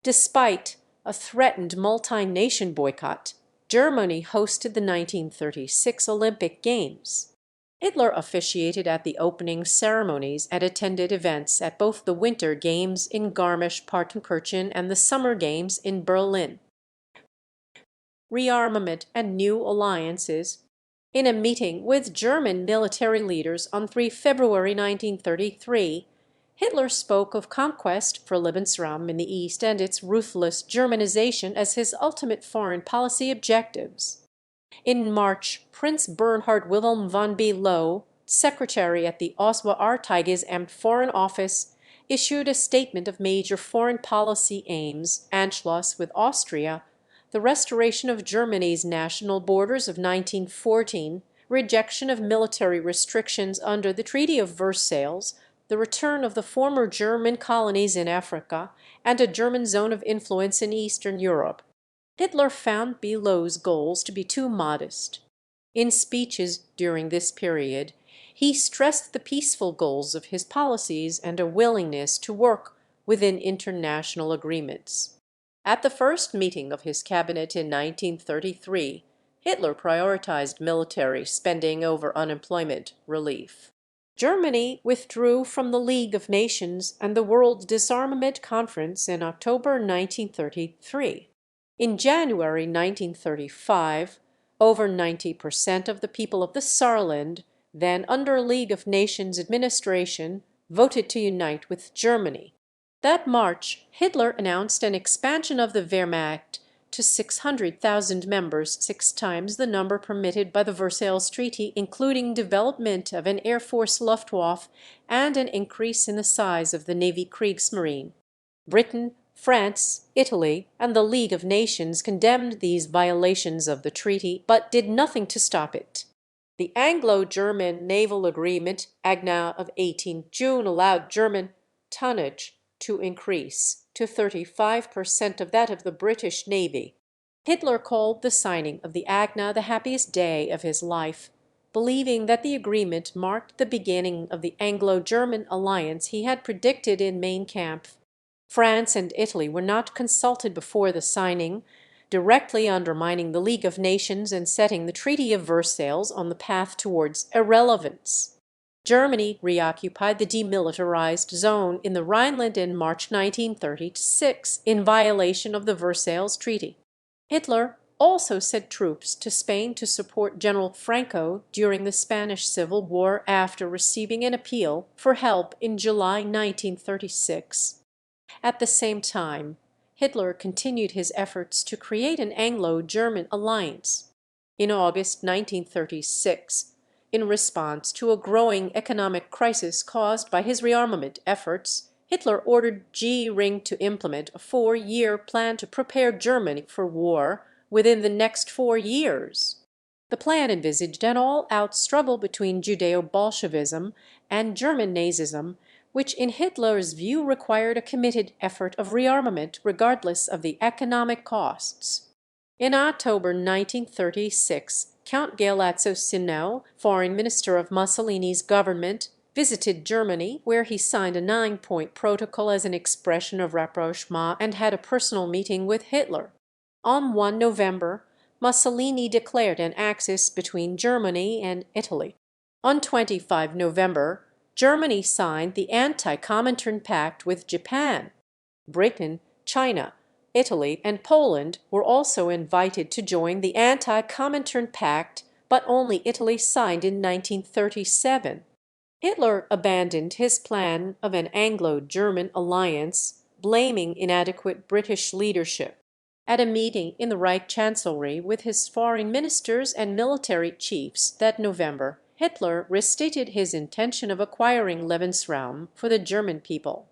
Despite a threatened multi-nation boycott, Germany hosted the 1936 Olympic Games. Hitler officiated at the opening ceremonies and attended events at both the Winter Games in Garmisch-Partenkirchen and the Summer Games in Berlin. Rearmament and new alliances. In a meeting with German military leaders on 3 February 1933, Hitler spoke of conquest for Lebensraum in the East and its ruthless Germanization as his ultimate foreign policy objectives. In March, Prince Bernhard Wilhelm von Bülow, secretary at the Auswärtiges Foreign Office, issued a statement of major foreign policy aims, Anschluss with Austria, the restoration of Germany's national borders of 1914, rejection of military restrictions under the Treaty of Versailles, the return of the former German colonies in Africa, and a German zone of influence in Eastern Europe. Hitler found Bülow's goals to be too modest. In speeches during this period, he stressed the peaceful goals of his policies and a willingness to work within international agreements. At the first meeting of his cabinet in 1933, Hitler prioritized military spending over unemployment relief. Germany withdrew from the League of Nations and the World Disarmament Conference in October 1933. In January 1935, over 90% of the people of the Saarland, then under League of Nations administration, voted to unite with Germany. That March, Hitler announced an expansion of the Wehrmacht to 600,000 members, 6 times the number permitted by the Versailles Treaty, including development of an Air Force Luftwaffe and an increase in the size of the Navy Kriegsmarine. Britain, France, Italy, and the League of Nations condemned these violations of the treaty, but did nothing to stop it. The Anglo-German Naval Agreement, AGNA of 18 June, allowed German tonnage to increase to 35% of that of the British Navy. Hitler called the signing of the AGNA the happiest day of his life, believing that the agreement marked the beginning of the Anglo-German alliance he had predicted in Mein Kampf. France and Italy were not consulted before the signing, directly undermining the League of Nations and setting the Treaty of Versailles on the path towards irrelevance. Germany reoccupied the demilitarized zone in the Rhineland in March 1936 in violation of the Versailles Treaty. Hitler also sent troops to Spain to support General Franco during the Spanish Civil War after receiving an appeal for help in July 1936. At the same time, Hitler continued his efforts to create an Anglo-German alliance. In August 1936, in response to a growing economic crisis caused by his rearmament efforts, Hitler ordered Göring to implement a 4-year plan to prepare Germany for war within the next 4 years. The plan envisaged an all-out struggle between Judeo-Bolshevism and German Nazism, which in Hitler's view required a committed effort of rearmament regardless of the economic costs. In October 1936, Count Galeazzo Cinau, foreign minister of Mussolini's government, visited Germany, where he signed a 9-point protocol as an expression of rapprochement and had a personal meeting with Hitler. On 1 November, Mussolini declared an axis between Germany and Italy. On 25 November, Germany signed the Anti-Comintern Pact with Japan. Britain, China, Italy, and Poland were also invited to join the Anti-Comintern Pact, but only Italy signed in 1937. Hitler abandoned his plan of an Anglo-German alliance, blaming inadequate British leadership. At a meeting in the Reich Chancellery with his foreign ministers and military chiefs that November, Hitler restated his intention of acquiring Lebensraum for the German people.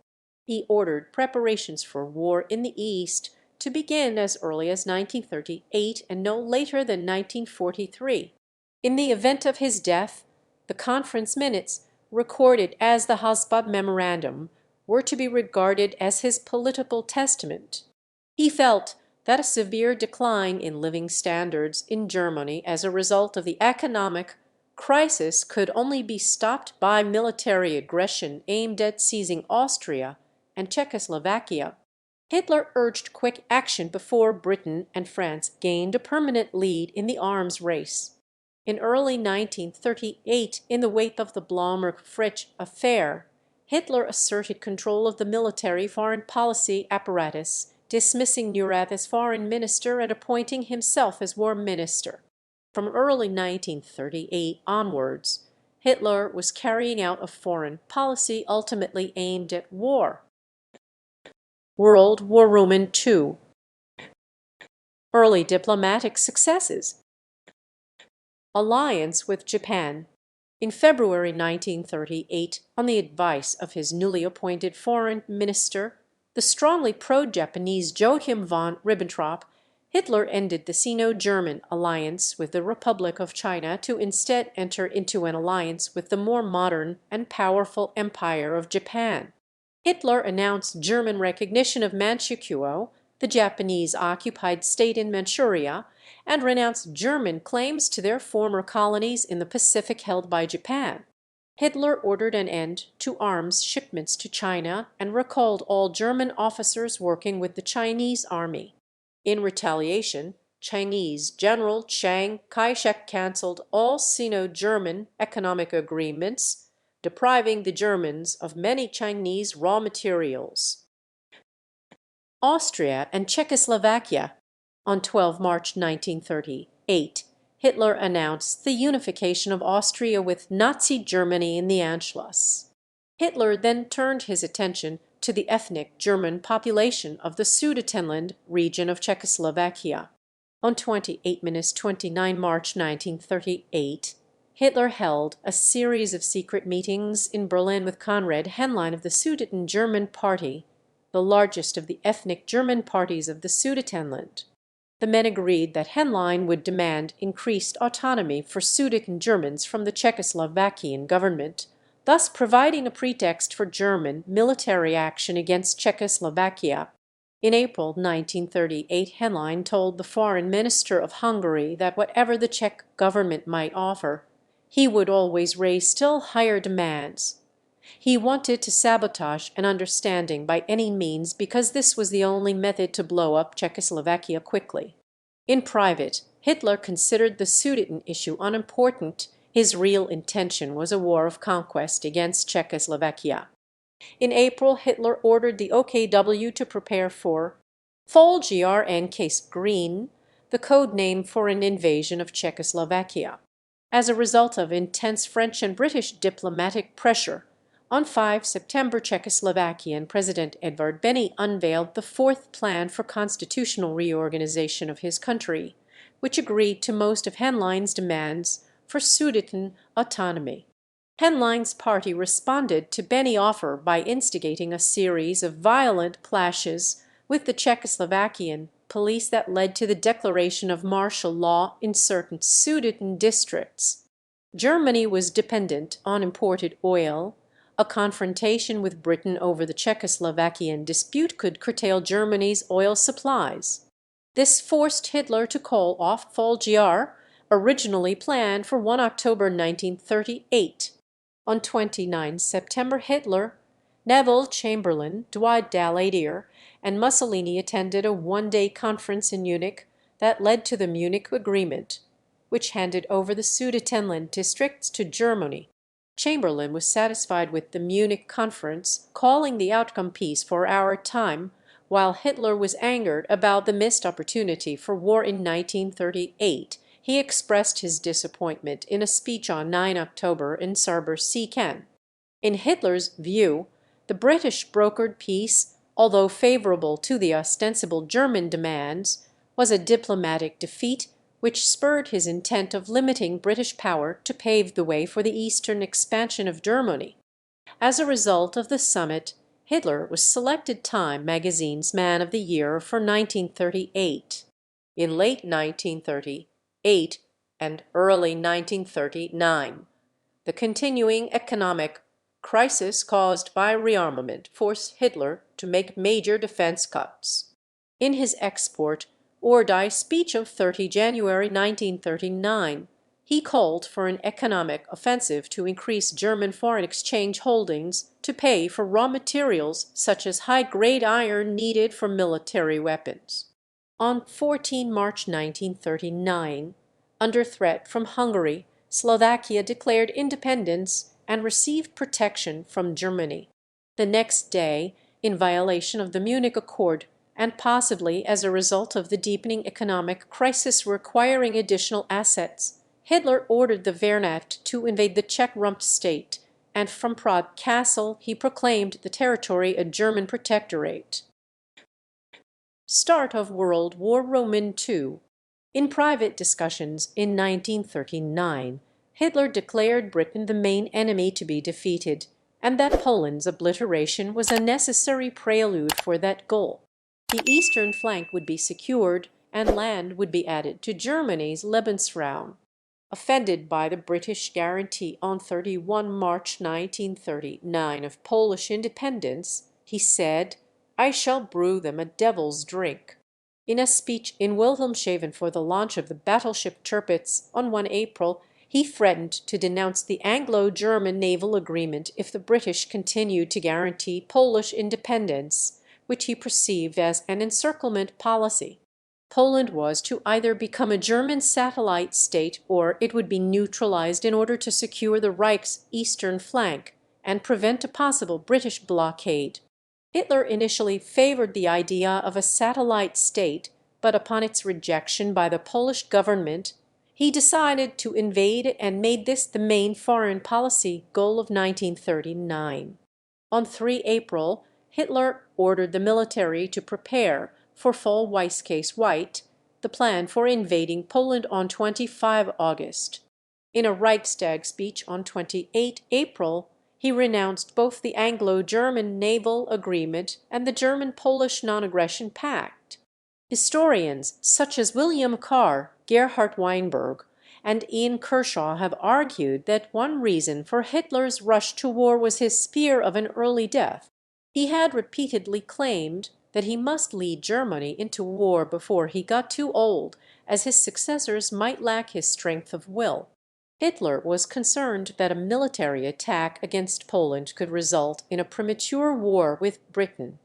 He ordered preparations for war in the East to begin as early as 1938 and no later than 1943. In the event of his death, the conference minutes, recorded as the Hasbab Memorandum, were to be regarded as his political testament. He felt that a severe decline in living standards in Germany as a result of the economic crisis could only be stopped by military aggression aimed at seizing Austria and Czechoslovakia. Hitler urged quick action before Britain and France gained a permanent lead in the arms race. In early 1938, in the wake of the Blomberg-Fritsch affair, Hitler asserted control of the military foreign policy apparatus, dismissing Neurath as foreign minister and appointing himself as war minister. From early 1938 onwards, Hitler was carrying out a foreign policy ultimately aimed at war. World War Roman II. Early diplomatic successes. Alliance with Japan. In February 1938, on the advice of his newly appointed foreign minister, the strongly pro-Japanese Joachim von Ribbentrop, Hitler ended the Sino-German alliance with the Republic of China to instead enter into an alliance with the more modern and powerful Empire of Japan. Hitler announced German recognition of Manchukuo, the Japanese-occupied state in Manchuria, and renounced German claims to their former colonies in the Pacific held by Japan. Hitler ordered an end to arms shipments to China and recalled all German officers working with the Chinese army. In retaliation, Chinese General Chiang Kai-shek cancelled all Sino-German economic agreements, depriving the Germans of many Chinese raw materials. Austria and Czechoslovakia. On 12 March 1938, Hitler announced the unification of Austria with Nazi Germany in the Anschluss. Hitler then turned his attention to the ethnic German population of the Sudetenland region of Czechoslovakia. On 29 March 1938, Hitler held a series of secret meetings in Berlin with Konrad Henlein of the Sudeten German Party, the largest of the ethnic German parties of the Sudetenland. The men agreed that Henlein would demand increased autonomy for Sudeten Germans from the Czechoslovakian government, thus providing a pretext for German military action against Czechoslovakia. In April 1938, Henlein told the foreign minister of Hungary that whatever the Czech government might offer, he would always raise still higher demands. He wanted to sabotage an understanding by any means because this was the only method to blow up Czechoslovakia quickly. In private, Hitler considered the Sudeten issue unimportant. His real intention was a war of conquest against Czechoslovakia. In April, Hitler ordered the OKW to prepare for Folgiar and Case Green, the code name for an invasion of Czechoslovakia. As a result of intense French and British diplomatic pressure, on 5 September, Czechoslovakian President Edvard Beneš unveiled the fourth plan for constitutional reorganization of his country, which agreed to most of Henlein's demands for Sudeten autonomy. Henlein's party responded to Beneš's offer by instigating a series of violent clashes with the Czechoslovakian police that led to the declaration of martial law in certain Sudeten districts. Germany was dependent on imported oil. A confrontation with Britain over the Czechoslovakian dispute could curtail Germany's oil supplies. This forced Hitler to call off Folgiar, originally planned for 1 October 1938. On 29 September, Hitler, Neville Chamberlain, Dwight Daladier, and Mussolini attended a one-day conference in Munich that led to the Munich Agreement, which handed over the Sudetenland districts to Germany. Chamberlain was satisfied with the Munich conference, calling the outcome peace for our time, while Hitler was angered about the missed opportunity for war in 1938. He expressed his disappointment in a speech on 9 October in Sarber-Seekan. In Hitler's view, the British brokered peace, although favourable to the ostensible German demands, was a diplomatic defeat which spurred his intent of limiting British power to pave the way for the eastern expansion of Germany. As a result of the summit, Hitler was selected Time magazine's Man of the Year for 1938. In late 1938 and early 1939, the continuing economic crisis caused by rearmament forced Hitler to make major defense cuts. In his export or die speech of 30 January 1939, he called for an economic offensive to increase German foreign exchange holdings to pay for raw materials such as high-grade iron needed for military weapons. On 14 March 1939, under threat from Hungary, Slovakia declared independence and received protection from Germany. The next day, in violation of the Munich Accord, and possibly as a result of the deepening economic crisis requiring additional assets, Hitler ordered the Wehrmacht to invade the Czech Rump state, and from Prague Castle he proclaimed the territory a German protectorate. Start of World War II. In private discussions in 1939, Hitler declared Britain the main enemy to be defeated, and that Poland's obliteration was a necessary prelude for that goal. The eastern flank would be secured, and land would be added to Germany's Lebensraum. Offended by the British guarantee on 31 March 1939 of Polish independence, he said, "I shall brew them a devil's drink." In a speech in Wilhelmshaven for the launch of the battleship Tirpitz on 1 April, he threatened to denounce the Anglo-German naval agreement if the British continued to guarantee Polish independence, which he perceived as an encirclement policy. Poland was to either become a German satellite state or it would be neutralized in order to secure the Reich's eastern flank and prevent a possible British blockade. Hitler initially favored the idea of a satellite state, but upon its rejection by the Polish government, he decided to invade and made this the main foreign policy goal of 1939. On 3 April, Hitler ordered the military to prepare for Fall Weißkäse White, the plan for invading Poland on 25 August. In a Reichstag speech on 28 April, he renounced both the Anglo-German naval agreement and the German-Polish non-aggression pact. Historians such as William Carr, Gerhard Weinberg, and Ian Kershaw have argued that one reason for Hitler's rush to war was his fear of an early death. He had repeatedly claimed that he must lead Germany into war before he got too old, as his successors might lack his strength of will. Hitler was concerned that a military attack against Poland could result in a premature war with Britain.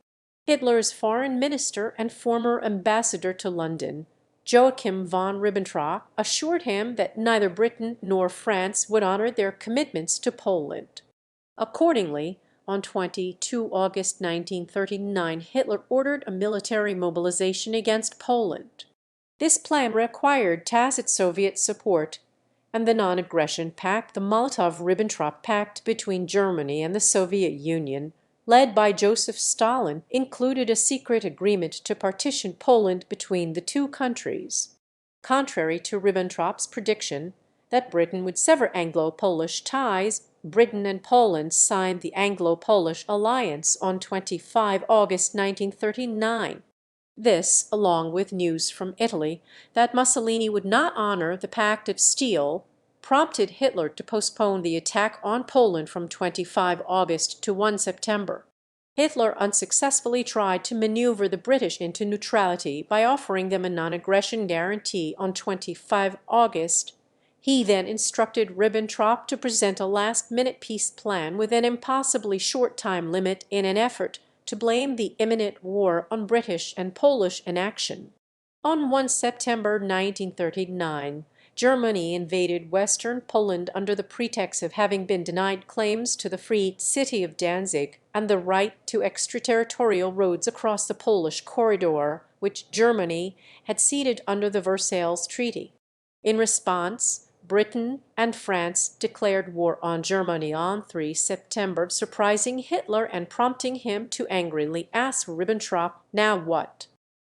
Hitler's foreign minister and former ambassador to London, Joachim von Ribbentrop, assured him that neither Britain nor France would honour their commitments to Poland. Accordingly, on 22 August 1939, Hitler ordered a military mobilization against Poland. This plan required tacit Soviet support, and the non-aggression pact, the Molotov-Ribbentrop Pact between Germany and the Soviet Union, led by Joseph Stalin, included a secret agreement to partition Poland between the two countries. Contrary to Ribbentrop's prediction that Britain would sever Anglo-Polish ties, Britain and Poland signed the Anglo-Polish alliance on 25 August 1939. This, along with news from Italy that Mussolini would not honor the Pact of Steel, prompted Hitler to postpone the attack on Poland from 25 August to 1 September. Hitler unsuccessfully tried to maneuver the British into neutrality by offering them a non-aggression guarantee on 25 August. He then instructed Ribbentrop to present a last-minute peace plan with an impossibly short time limit in an effort to blame the imminent war on British and Polish inaction. On 1 September 1939, Germany invaded western Poland under the pretext of having been denied claims to the free city of Danzig and the right to extraterritorial roads across the Polish corridor, which Germany had ceded under the Versailles Treaty. In response, Britain and France declared war on Germany on 3 September, surprising Hitler and prompting him to angrily ask Ribbentrop, "Now what?"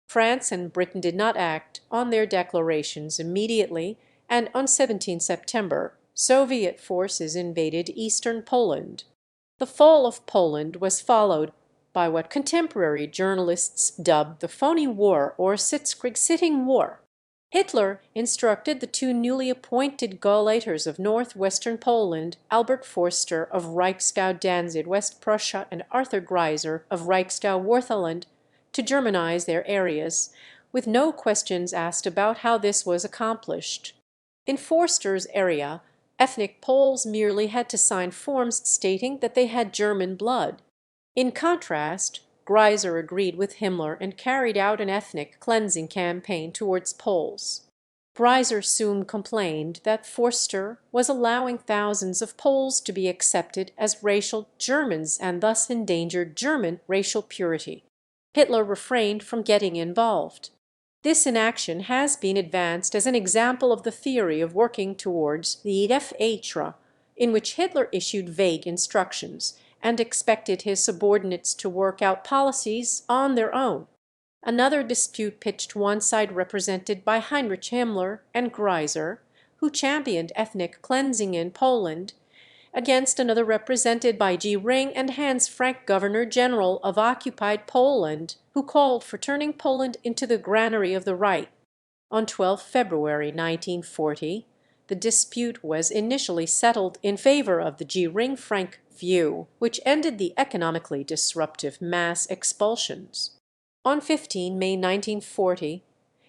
France and Britain did not act on their declarations immediately, and on 17 September Soviet forces invaded eastern Poland. The fall of Poland was followed by what contemporary journalists dubbed the phony war or Sitzkrieg sitting war. Hitler instructed the two newly appointed Gauleiters of northwestern Poland, Albert Forster of Reichsgau Danzig, West Prussia, and Arthur Greiser of Reichsgau Wartheland, to Germanize their areas, with no questions asked about how this was accomplished. In Forster's area, ethnic Poles merely had to sign forms stating that they had German blood. In contrast, Greiser agreed with Himmler and carried out an ethnic cleansing campaign towards Poles. Greiser soon complained that Forster was allowing thousands of Poles to be accepted as racial Germans and thus endangered German racial purity. Hitler refrained from getting involved. This inaction has been advanced as an example of the theory of working towards the Idee Fixe, in which Hitler issued vague instructions and expected his subordinates to work out policies on their own. Another dispute pitched one side represented by Heinrich Himmler and Greiser, who championed ethnic cleansing in Poland, against another represented by G. Ring and Hans Frank, Governor-General of occupied Poland, who called for turning Poland into the granary of the Reich. On 12 February 1940, the dispute was initially settled in favor of the G. Ring-Frank view, which ended the economically disruptive mass expulsions. On 15 May 1940,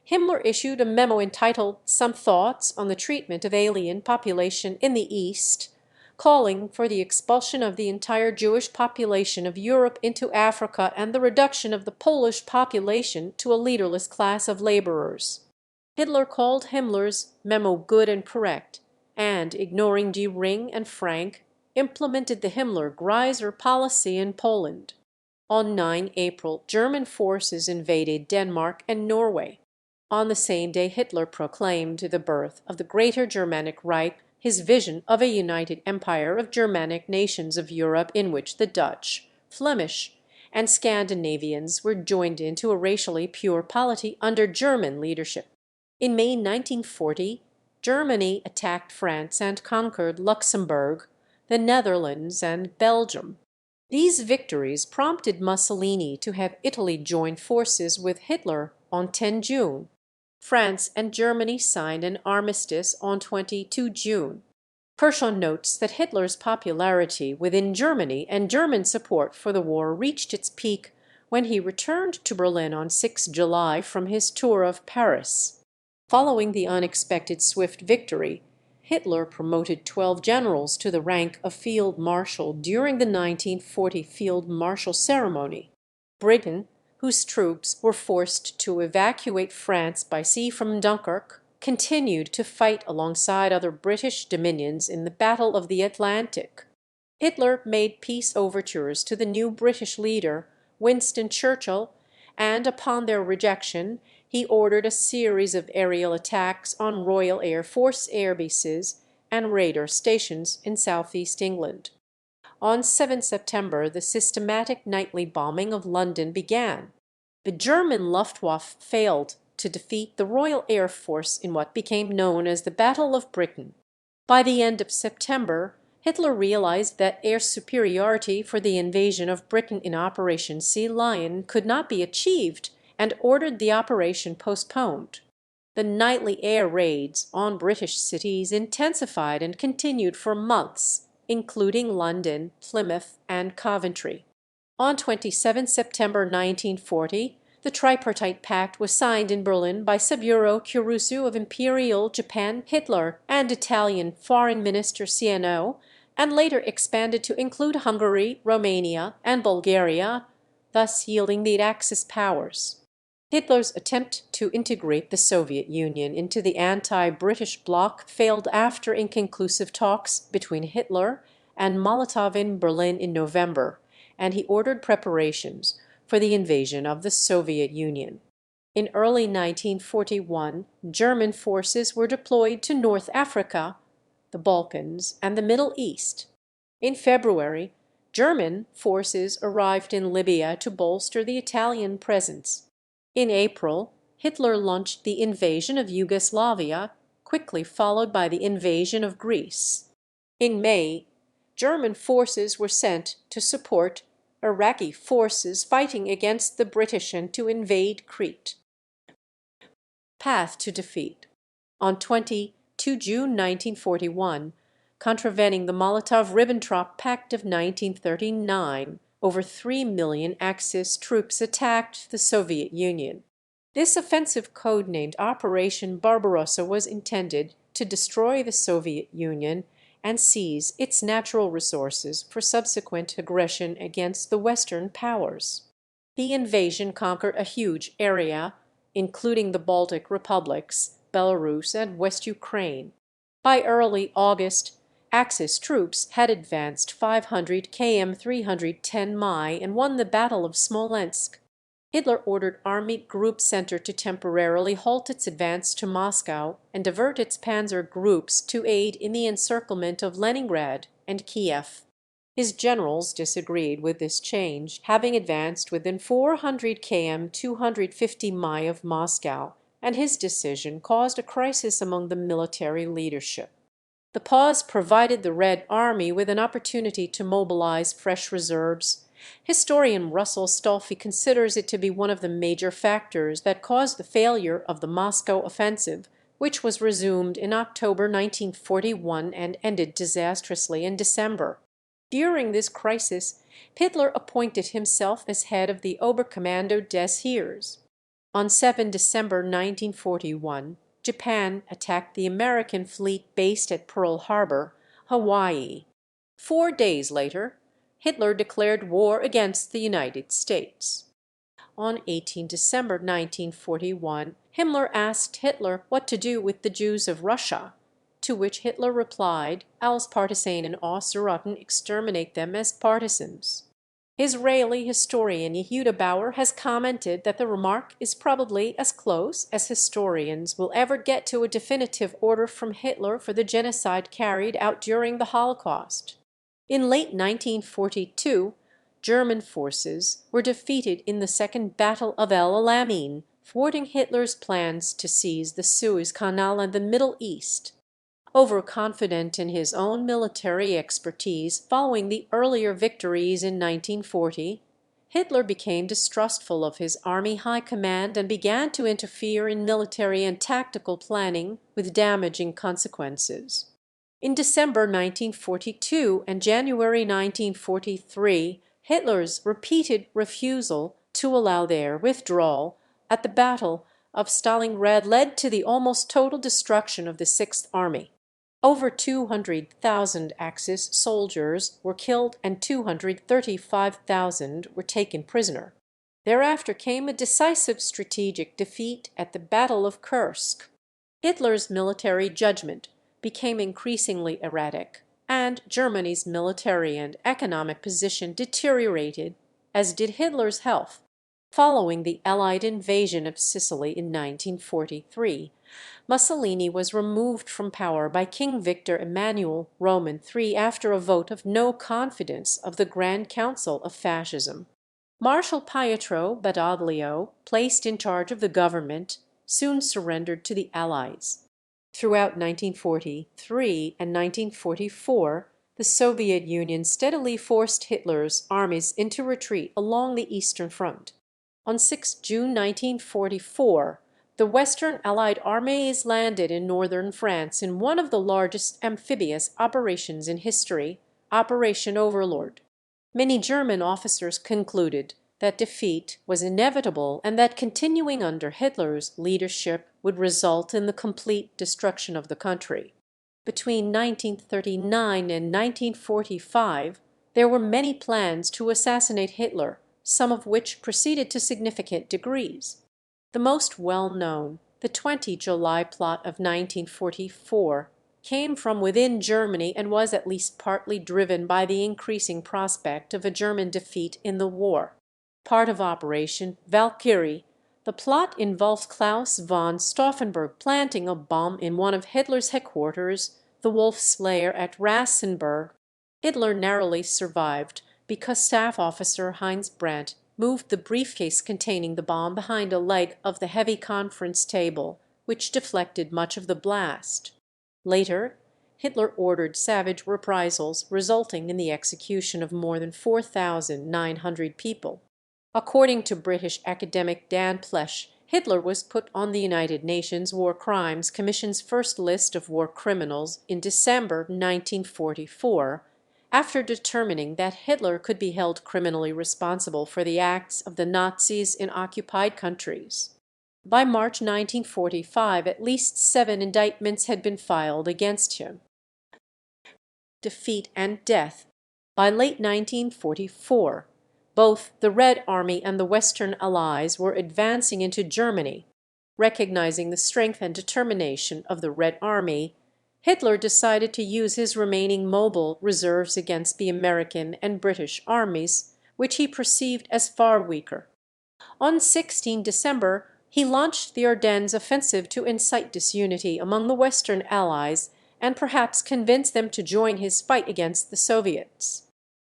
Himmler issued a memo entitled "Some Thoughts on the Treatment of Alien Population in the East," calling for the expulsion of the entire Jewish population of Europe into Africa and the reduction of the Polish population to a leaderless class of laborers. Hitler called Himmler's memo good and correct, and, ignoring G. Ring and Frank, implemented the Himmler-Greiser policy in Poland. On 9 April, German forces invaded Denmark and Norway. On the same day, Hitler proclaimed the birth of the Greater Germanic Reich, his vision of a united empire of Germanic nations of Europe in which the Dutch, Flemish, and Scandinavians were joined into a racially pure polity under German leadership. In May 1940, Germany attacked France and conquered Luxembourg, the Netherlands, and Belgium. These victories prompted Mussolini to have Italy join forces with Hitler on 10 June. France and Germany signed an armistice on 22 June. Kershaw notes that Hitler's popularity within Germany and German support for the war reached its peak when he returned to Berlin on 6 July from his tour of Paris. Following the unexpected swift victory, Hitler promoted 12 generals to the rank of field marshal during the 1940 field marshal ceremony. Britain, whose troops were forced to evacuate France by sea from Dunkirk, continued to fight alongside other British dominions in the Battle of the Atlantic. Hitler made peace overtures to the new British leader, Winston Churchill, and upon their rejection, he ordered a series of aerial attacks on Royal Air Force airbases and radar stations in southeast England. On 7 September, the systematic nightly bombing of London began. The German Luftwaffe failed to defeat the Royal Air Force in what became known as the Battle of Britain. By the end of September, Hitler realized that air superiority for the invasion of Britain in Operation Sea Lion could not be achieved and ordered the operation postponed. The nightly air raids on British cities intensified and continued for months, including London, Plymouth, and Coventry. On 27 September 1940, the Tripartite Pact was signed in Berlin by Saburo Kurusu of Imperial Japan, Hitler, and Italian Foreign Minister Ciano, and later expanded to include Hungary, Romania, and Bulgaria, thus yielding the Axis powers. Hitler's attempt to integrate the Soviet Union into the anti-British bloc failed after inconclusive talks between Hitler and Molotov in Berlin in November, and he ordered preparations for the invasion of the Soviet Union. In early 1941, German forces were deployed to North Africa, the Balkans, and the Middle East. In February, German forces arrived in Libya to bolster the Italian presence. In April, Hitler launched the invasion of Yugoslavia, quickly followed by the invasion of Greece. In May, German forces were sent to support Iraqi forces fighting against the British and to invade Crete. Path to defeat. On 22 June 1941, contravening the Molotov-Ribbentrop Pact of 1939, over 3 million Axis troops attacked the Soviet Union. This offensive, codenamed Operation Barbarossa, was intended to destroy the Soviet Union and seize its natural resources for subsequent aggression against the Western powers. The invasion conquered a huge area, including the Baltic republics, Belarus, and West Ukraine. By early August, Axis troops had advanced 500 km 310 mi and won the Battle of Smolensk. Hitler ordered Army Group Center to temporarily halt its advance to Moscow and divert its panzer groups to aid in the encirclement of Leningrad and Kiev. His generals disagreed with this change, having advanced within 400 km 250 mi of Moscow, and his decision caused a crisis among the military leadership. The pause provided the Red Army with an opportunity to mobilize fresh reserves. Historian Russell Stolfi considers it to be one of the major factors that caused the failure of the Moscow offensive, which was resumed in October 1941 and ended disastrously in December. During this crisis, Hitler appointed himself as head of the Oberkommando des Heeres. On 7 December 1941, Japan attacked the American fleet based at Pearl Harbor, Hawaii. 4 days later, Hitler declared war against the United States. On 18 December 1941, Himmler asked Hitler what to do with the Jews of Russia, to which Hitler replied, "Als Partisanen ausrotten, exterminate them as partisans." Israeli historian Yehuda Bauer has commented that the remark is probably as close as historians will ever get to a definitive order from Hitler for the genocide carried out during the Holocaust. In late 1942, German forces were defeated in the Second Battle of El Alamein, thwarting Hitler's plans to seize the Suez Canal and the Middle East. Overconfident in his own military expertise following the earlier victories in 1940, Hitler became distrustful of his army high command and began to interfere in military and tactical planning with damaging consequences. In December 1942 and January 1943, Hitler's repeated refusal to allow their withdrawal at the Battle of Stalingrad led to the almost total destruction of the Sixth Army. Over 200,000 Axis soldiers were killed and 235,000 were taken prisoner. Thereafter came a decisive strategic defeat at the Battle of Kursk. Hitler's military judgment became increasingly erratic, and Germany's military and economic position deteriorated, as did Hitler's health. Following the Allied invasion of Sicily in 1943, Mussolini was removed from power by King Victor Emmanuel Roman III after a vote of no confidence of the Grand Council of Fascism. Marshal Pietro Badoglio, placed in charge of the government, soon surrendered to the Allies. Throughout 1943 and 1944, the Soviet Union steadily forced Hitler's armies into retreat along the Eastern Front. On 6 June 1944, the Western Allied armies landed in northern France in one of the largest amphibious operations in history, Operation Overlord. Many German officers concluded that defeat was inevitable and that continuing under Hitler's leadership would result in the complete destruction of the country. Between 1939 and 1945, there were many plans to assassinate Hitler, some of which proceeded to significant degrees. The most well-known, the 20 July plot of 1944, came from within Germany and was at least partly driven by the increasing prospect of a German defeat in the war. Part of Operation Valkyrie, the plot involved Klaus von Stauffenberg planting a bomb in one of Hitler's headquarters, the Wolf's Lair at Rassenburg. Hitler narrowly survived because staff officer Heinz Brandt moved the briefcase containing the bomb behind a leg of the heavy conference table, which deflected much of the blast. Later, Hitler ordered savage reprisals, resulting in the execution of more than 4,900 people. According to British academic Dan Plesh, Hitler was put on the United Nations War Crimes Commission's first list of war criminals in December 1944, after determining that Hitler could be held criminally responsible for the acts of the Nazis in occupied countries. By March 1945, at least 7 indictments had been filed against him. Defeat and death. By late 1944, both the Red Army and the Western Allies were advancing into Germany. Recognizing the strength and determination of the Red Army, Hitler decided to use his remaining mobile reserves against the American and British armies, which he perceived as far weaker. On 16 December, he launched the Ardennes offensive to incite disunity among the Western Allies and perhaps convince them to join his fight against the Soviets.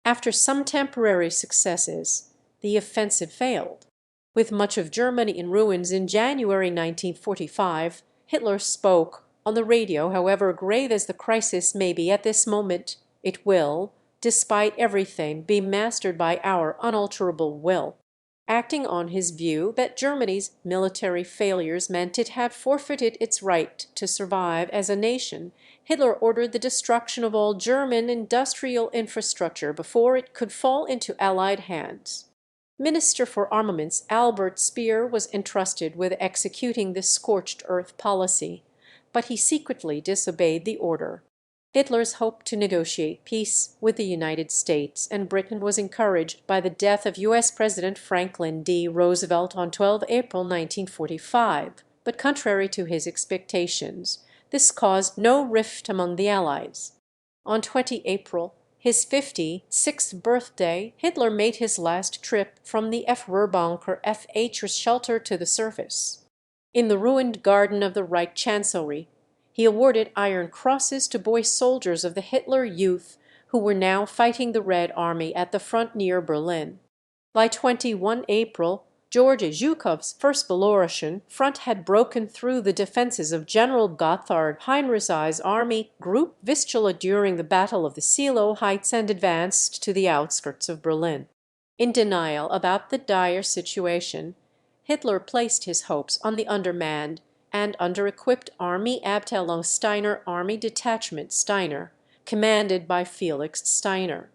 After some temporary successes, the offensive failed. With much of Germany in ruins in January 1945, Hitler spoke on the radio. However grave as the crisis may be at this moment, it will, despite everything, be mastered by our unalterable will. Acting on his view that Germany's military failures meant it had forfeited its right to survive as a nation, Hitler ordered the destruction of all German industrial infrastructure before it could fall into Allied hands. Minister for Armaments Albert Speer was entrusted with executing this scorched earth policy, but he secretly disobeyed the order. Hitler's hope to negotiate peace with the United States and Britain was encouraged by the death of U.S. President Franklin D. Roosevelt on 12 April 1945, but contrary to his expectations, this caused no rift among the Allies. On 20 April, his 56th birthday, Hitler made his last trip from the F-Wehrbanker F-H shelter to the surface. In the ruined garden of the Reich Chancellery, he awarded Iron Crosses to boy soldiers of the Hitler Youth who were now fighting the Red Army at the front near Berlin. By 21 April, George Zhukov's First Belarusian Front had broken through the defenses of General Gotthard Heinrich's army Group Vistula during the Battle of the Seelow Heights and advanced to the outskirts of Berlin. In denial about the dire situation, Hitler placed his hopes on the undermanned and under-equipped Army Abteilung Steiner Army Detachment Steiner, commanded by Felix Steiner.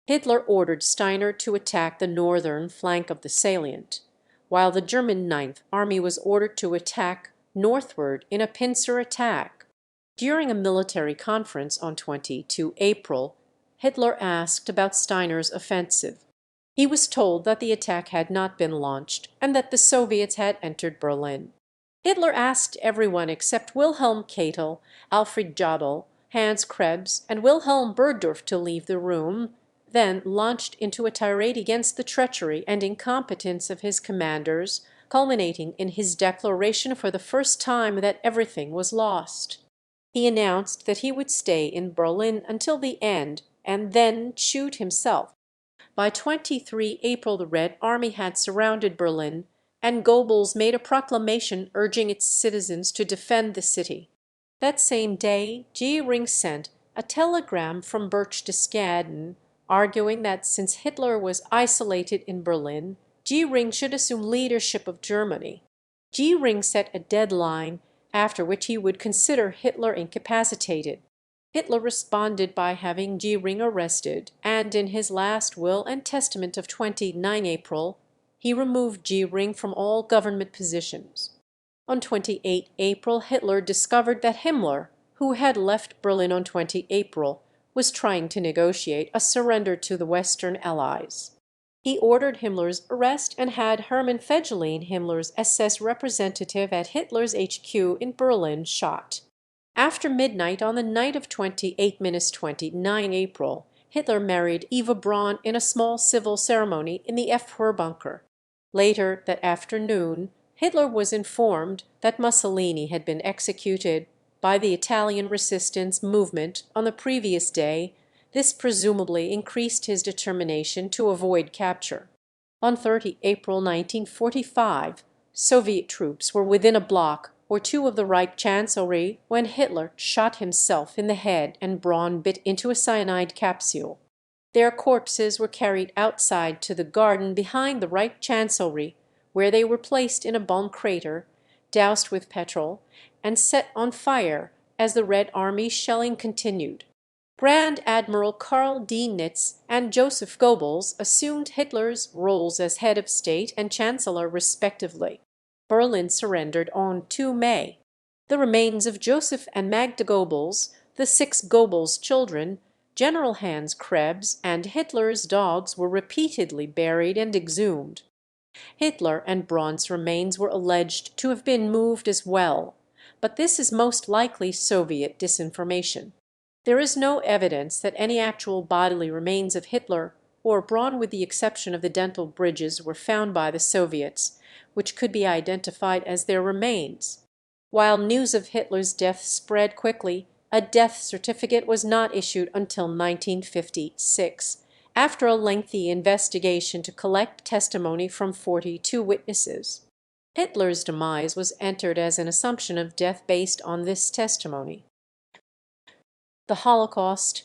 Hitler ordered Steiner to attack the northern flank of the salient, while the German Ninth Army was ordered to attack northward in a pincer attack. During a military conference on 22 April, Hitler asked about Steiner's offensive. He was told that the attack had not been launched and that the Soviets had entered Berlin. Hitler asked everyone except Wilhelm Keitel, Alfred Jodl, Hans Krebs, and Wilhelm Burgdorf to leave the room, then launched into a tirade against the treachery and incompetence of his commanders, culminating in his declaration for the first time that everything was lost. He announced that he would stay in Berlin until the end and then shoot himself. By 23 April, the Red Army had surrounded Berlin, and Goebbels made a proclamation urging its citizens to defend the city. That same day, Göring sent a telegram from Berchtesgaden arguing that since Hitler was isolated in Berlin, Göring should assume leadership of Germany. Göring set a deadline after which he would consider Hitler incapacitated. Hitler responded by having Göring arrested, and in his last will and testament of 29 April, he removed Göring from all government positions. On 28 April, Hitler discovered that Himmler, who had left Berlin on 20 April, was trying to negotiate a surrender to the Western Allies. He ordered Himmler's arrest and had Hermann Fegelein, Himmler's SS representative at Hitler's HQ in Berlin, shot. After midnight on the night of 28-29 April, Hitler married Eva Braun in a small civil ceremony in the F4 bunker. Later that afternoon, Hitler was informed that Mussolini had been executed by the Italian resistance movement on the previous day. This presumably increased his determination to avoid capture. On 30 April 1945, Soviet troops were within a block or two of the Reich Chancellery when Hitler shot himself in the head and Braun bit into a cyanide capsule. Their corpses were carried outside to the garden behind the Reich Chancellery, where they were placed in a bomb crater, doused with petrol, and set on fire as the Red Army shelling continued. Grand Admiral Karl Dönitz and Joseph Goebbels assumed Hitler's roles as head of state and chancellor respectively. Berlin surrendered on 2 May. The remains of Joseph and Magda Goebbels, the 6 Goebbels children, General Hans Krebs, and Hitler's dogs were repeatedly buried and exhumed. Hitler and Braun's remains were alleged to have been moved as well, but this is most likely Soviet disinformation. There is no evidence that any actual bodily remains of Hitler or Braun, with the exception of the dental bridges, were found by the Soviets, which could be identified as their remains. While news of Hitler's death spread quickly, a death certificate was not issued until 1956, after a lengthy investigation to collect testimony from 42 witnesses. Hitler's demise was entered as an assumption of death based on this testimony. The Holocaust.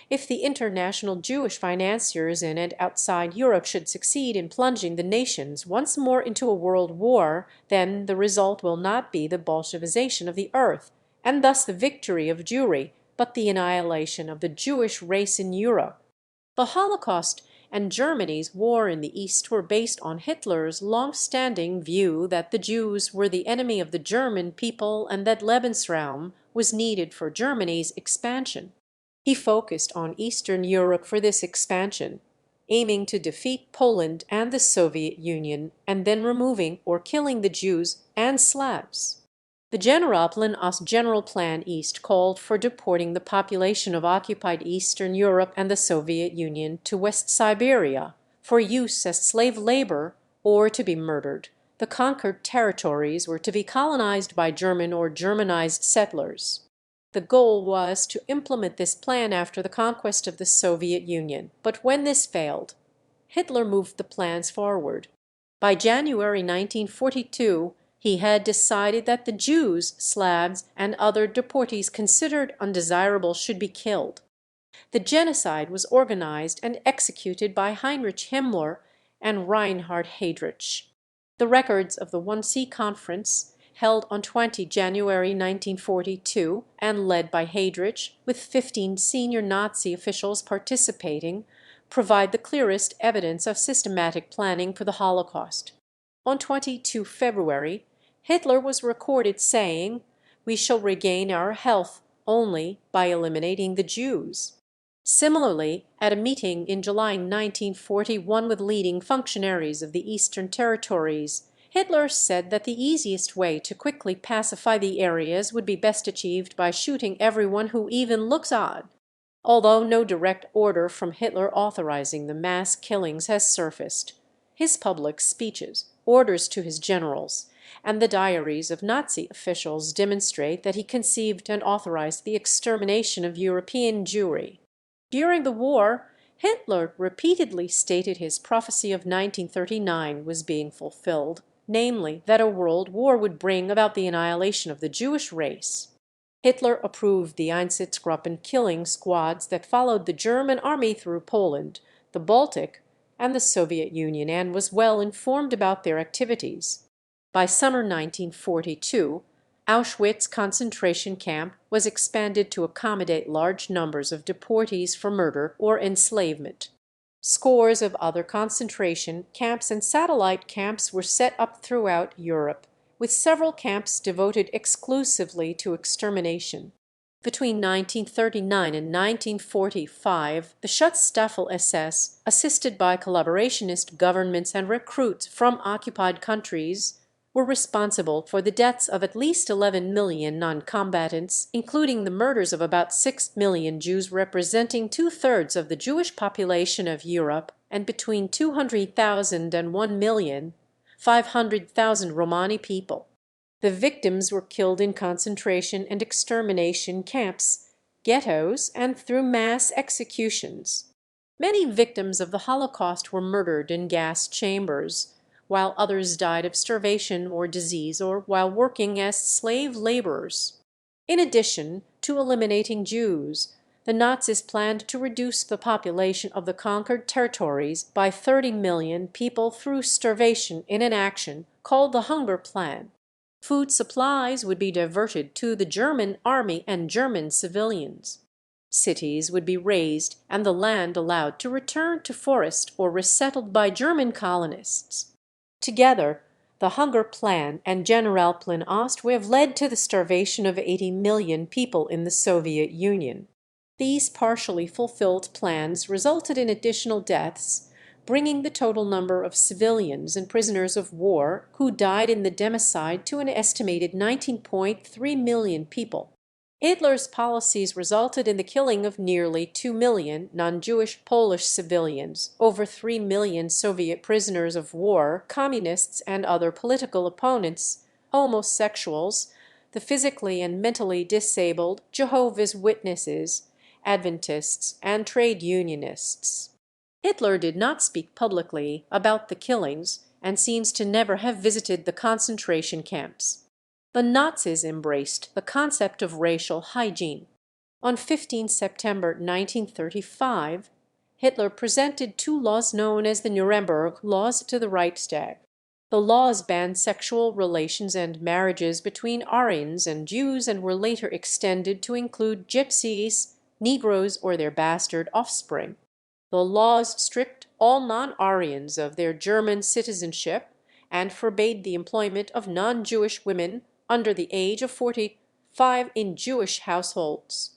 If the international Jewish financiers in and outside Europe should succeed in plunging the nations once more into a world war, then the result will not be the Bolshevization of the earth, and thus the victory of Jewry, but the annihilation of the Jewish race in Europe. The Holocaust and Germany's war in the East were based on Hitler's long-standing view that the Jews were the enemy of the German people and that Lebensraum was needed for Germany's expansion. He focused on Eastern Europe for this expansion, aiming to defeat Poland and the Soviet Union, and then removing or killing the Jews and Slavs. The Generalplan General Plan East called for deporting the population of occupied Eastern Europe and the Soviet Union to West Siberia for use as slave labor or to be murdered. The conquered territories were to be colonized by German or Germanized settlers. The goal was to implement this plan after the conquest of the Soviet Union, but when this failed, Hitler moved the plans forward. By January 1942, he had decided that the Jews, Slavs, and other deportees considered undesirable should be killed. The genocide was organized and executed by Heinrich Himmler and Reinhard Heydrich. The records of the 1C Conference, held on 20 January 1942 and led by Heydrich, with 15 senior Nazi officials participating, provide the clearest evidence of systematic planning for the Holocaust. On 22 February, Hitler was recorded saying, "We shall regain our health only by eliminating the Jews." Similarly, at a meeting in July 1941 with leading functionaries of the Eastern Territories, Hitler said that the easiest way to quickly pacify the areas would be best achieved by shooting everyone who even looks odd. Although no direct order from Hitler authorizing the mass killings has surfaced, his public speeches, orders to his generals, and the diaries of Nazi officials demonstrate that he conceived and authorized the extermination of European Jewry. During the war, Hitler repeatedly stated his prophecy of 1939 was being fulfilled, namely that a world war would bring about the annihilation of the Jewish race. Hitler approved the Einsatzgruppen killing squads that followed the German army through Poland, the Baltic, and the Soviet Union, and was well informed about their activities. By summer 1942, Auschwitz concentration camp was expanded to accommodate large numbers of deportees for murder or enslavement. Scores of other concentration camps and satellite camps were set up throughout Europe, with several camps devoted exclusively to extermination. Between 1939 and 1945, the Schutzstaffel SS, assisted by collaborationist governments and recruits from occupied countries, were responsible for the deaths of at least 11 million non-combatants, including the murders of about 6 million Jews representing two-thirds of the Jewish population of Europe, and between 200,000 and 1,500,000 Romani people. The victims were killed in concentration and extermination camps, ghettos, and through mass executions. Many victims of the Holocaust were murdered in gas chambers, while others died of starvation or disease or while working as slave laborers. In addition to eliminating Jews, the Nazis planned to reduce the population of the conquered territories by 30 million people through starvation in an action called the Hunger Plan. Food supplies would be diverted to the German army and German civilians. Cities would be razed and the land allowed to return to forest or resettled by German colonists. Together, the Hunger Plan and Generalplan Ost have led to the starvation of 80 million people in the Soviet Union. These partially fulfilled plans resulted in additional deaths, bringing the total number of civilians and prisoners of war who died in the democide to an estimated 19.3 million people. Hitler's policies resulted in the killing of nearly 2 million non-Jewish Polish civilians, over 3 million Soviet prisoners of war, communists and other political opponents, homosexuals, the physically and mentally disabled, Jehovah's Witnesses, Adventists, and trade unionists. Hitler did not speak publicly about the killings and seems to never have visited the concentration camps. The Nazis embraced the concept of racial hygiene. On 15 September 1935, Hitler presented two laws known as the Nuremberg Laws to the Reichstag. The laws banned sexual relations and marriages between Aryans and Jews and were later extended to include gypsies, Negroes, or their bastard offspring. The laws stripped all non-Aryans of their German citizenship and forbade the employment of non-Jewish women under the age of 45 in Jewish households.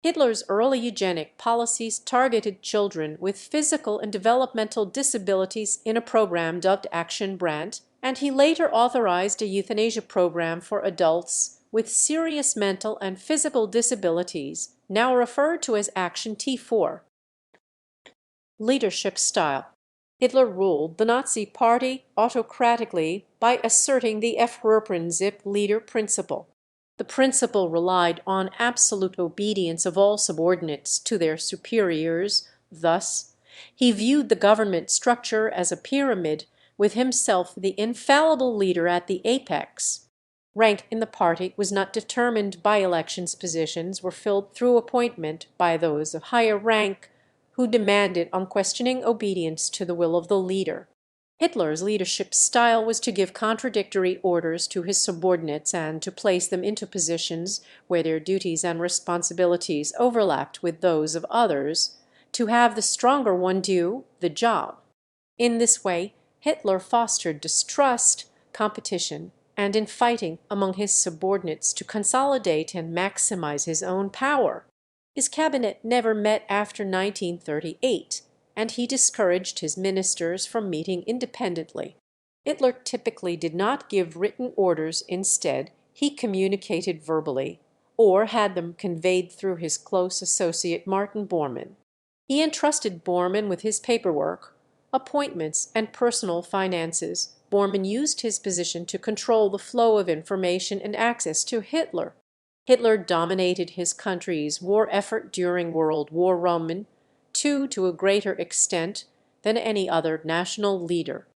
Hitler's early eugenic policies targeted children with physical and developmental disabilities in a program dubbed Action Brandt, and he later authorized a euthanasia program for adults with serious mental and physical disabilities, now referred to as Action T4. Leadership style. Hitler ruled the Nazi Party autocratically by asserting the Führerprinzip leader principle. The principle relied on absolute obedience of all subordinates to their superiors. Thus, he viewed the government structure as a pyramid, with himself the infallible leader at the apex. Rank in the party was not determined by elections. Positions were filled through appointment by those of higher rank, who demanded unquestioning obedience to the will of the leader. Hitler's leadership style was to give contradictory orders to his subordinates and to place them into positions where their duties and responsibilities overlapped with those of others, to have the stronger one do the job. In this way, Hitler fostered distrust, competition, and infighting among his subordinates to consolidate and maximize his own power. His cabinet never met after 1938, and he discouraged his ministers from meeting independently. Hitler typically did not give written orders. Instead, he communicated verbally, or had them conveyed through his close associate Martin Bormann. He entrusted Bormann with his paperwork, appointments, and personal finances. Bormann used his position to control the flow of information and access to Hitler. Hitler dominated his country's war effort during World War I to a greater extent than any other national leader.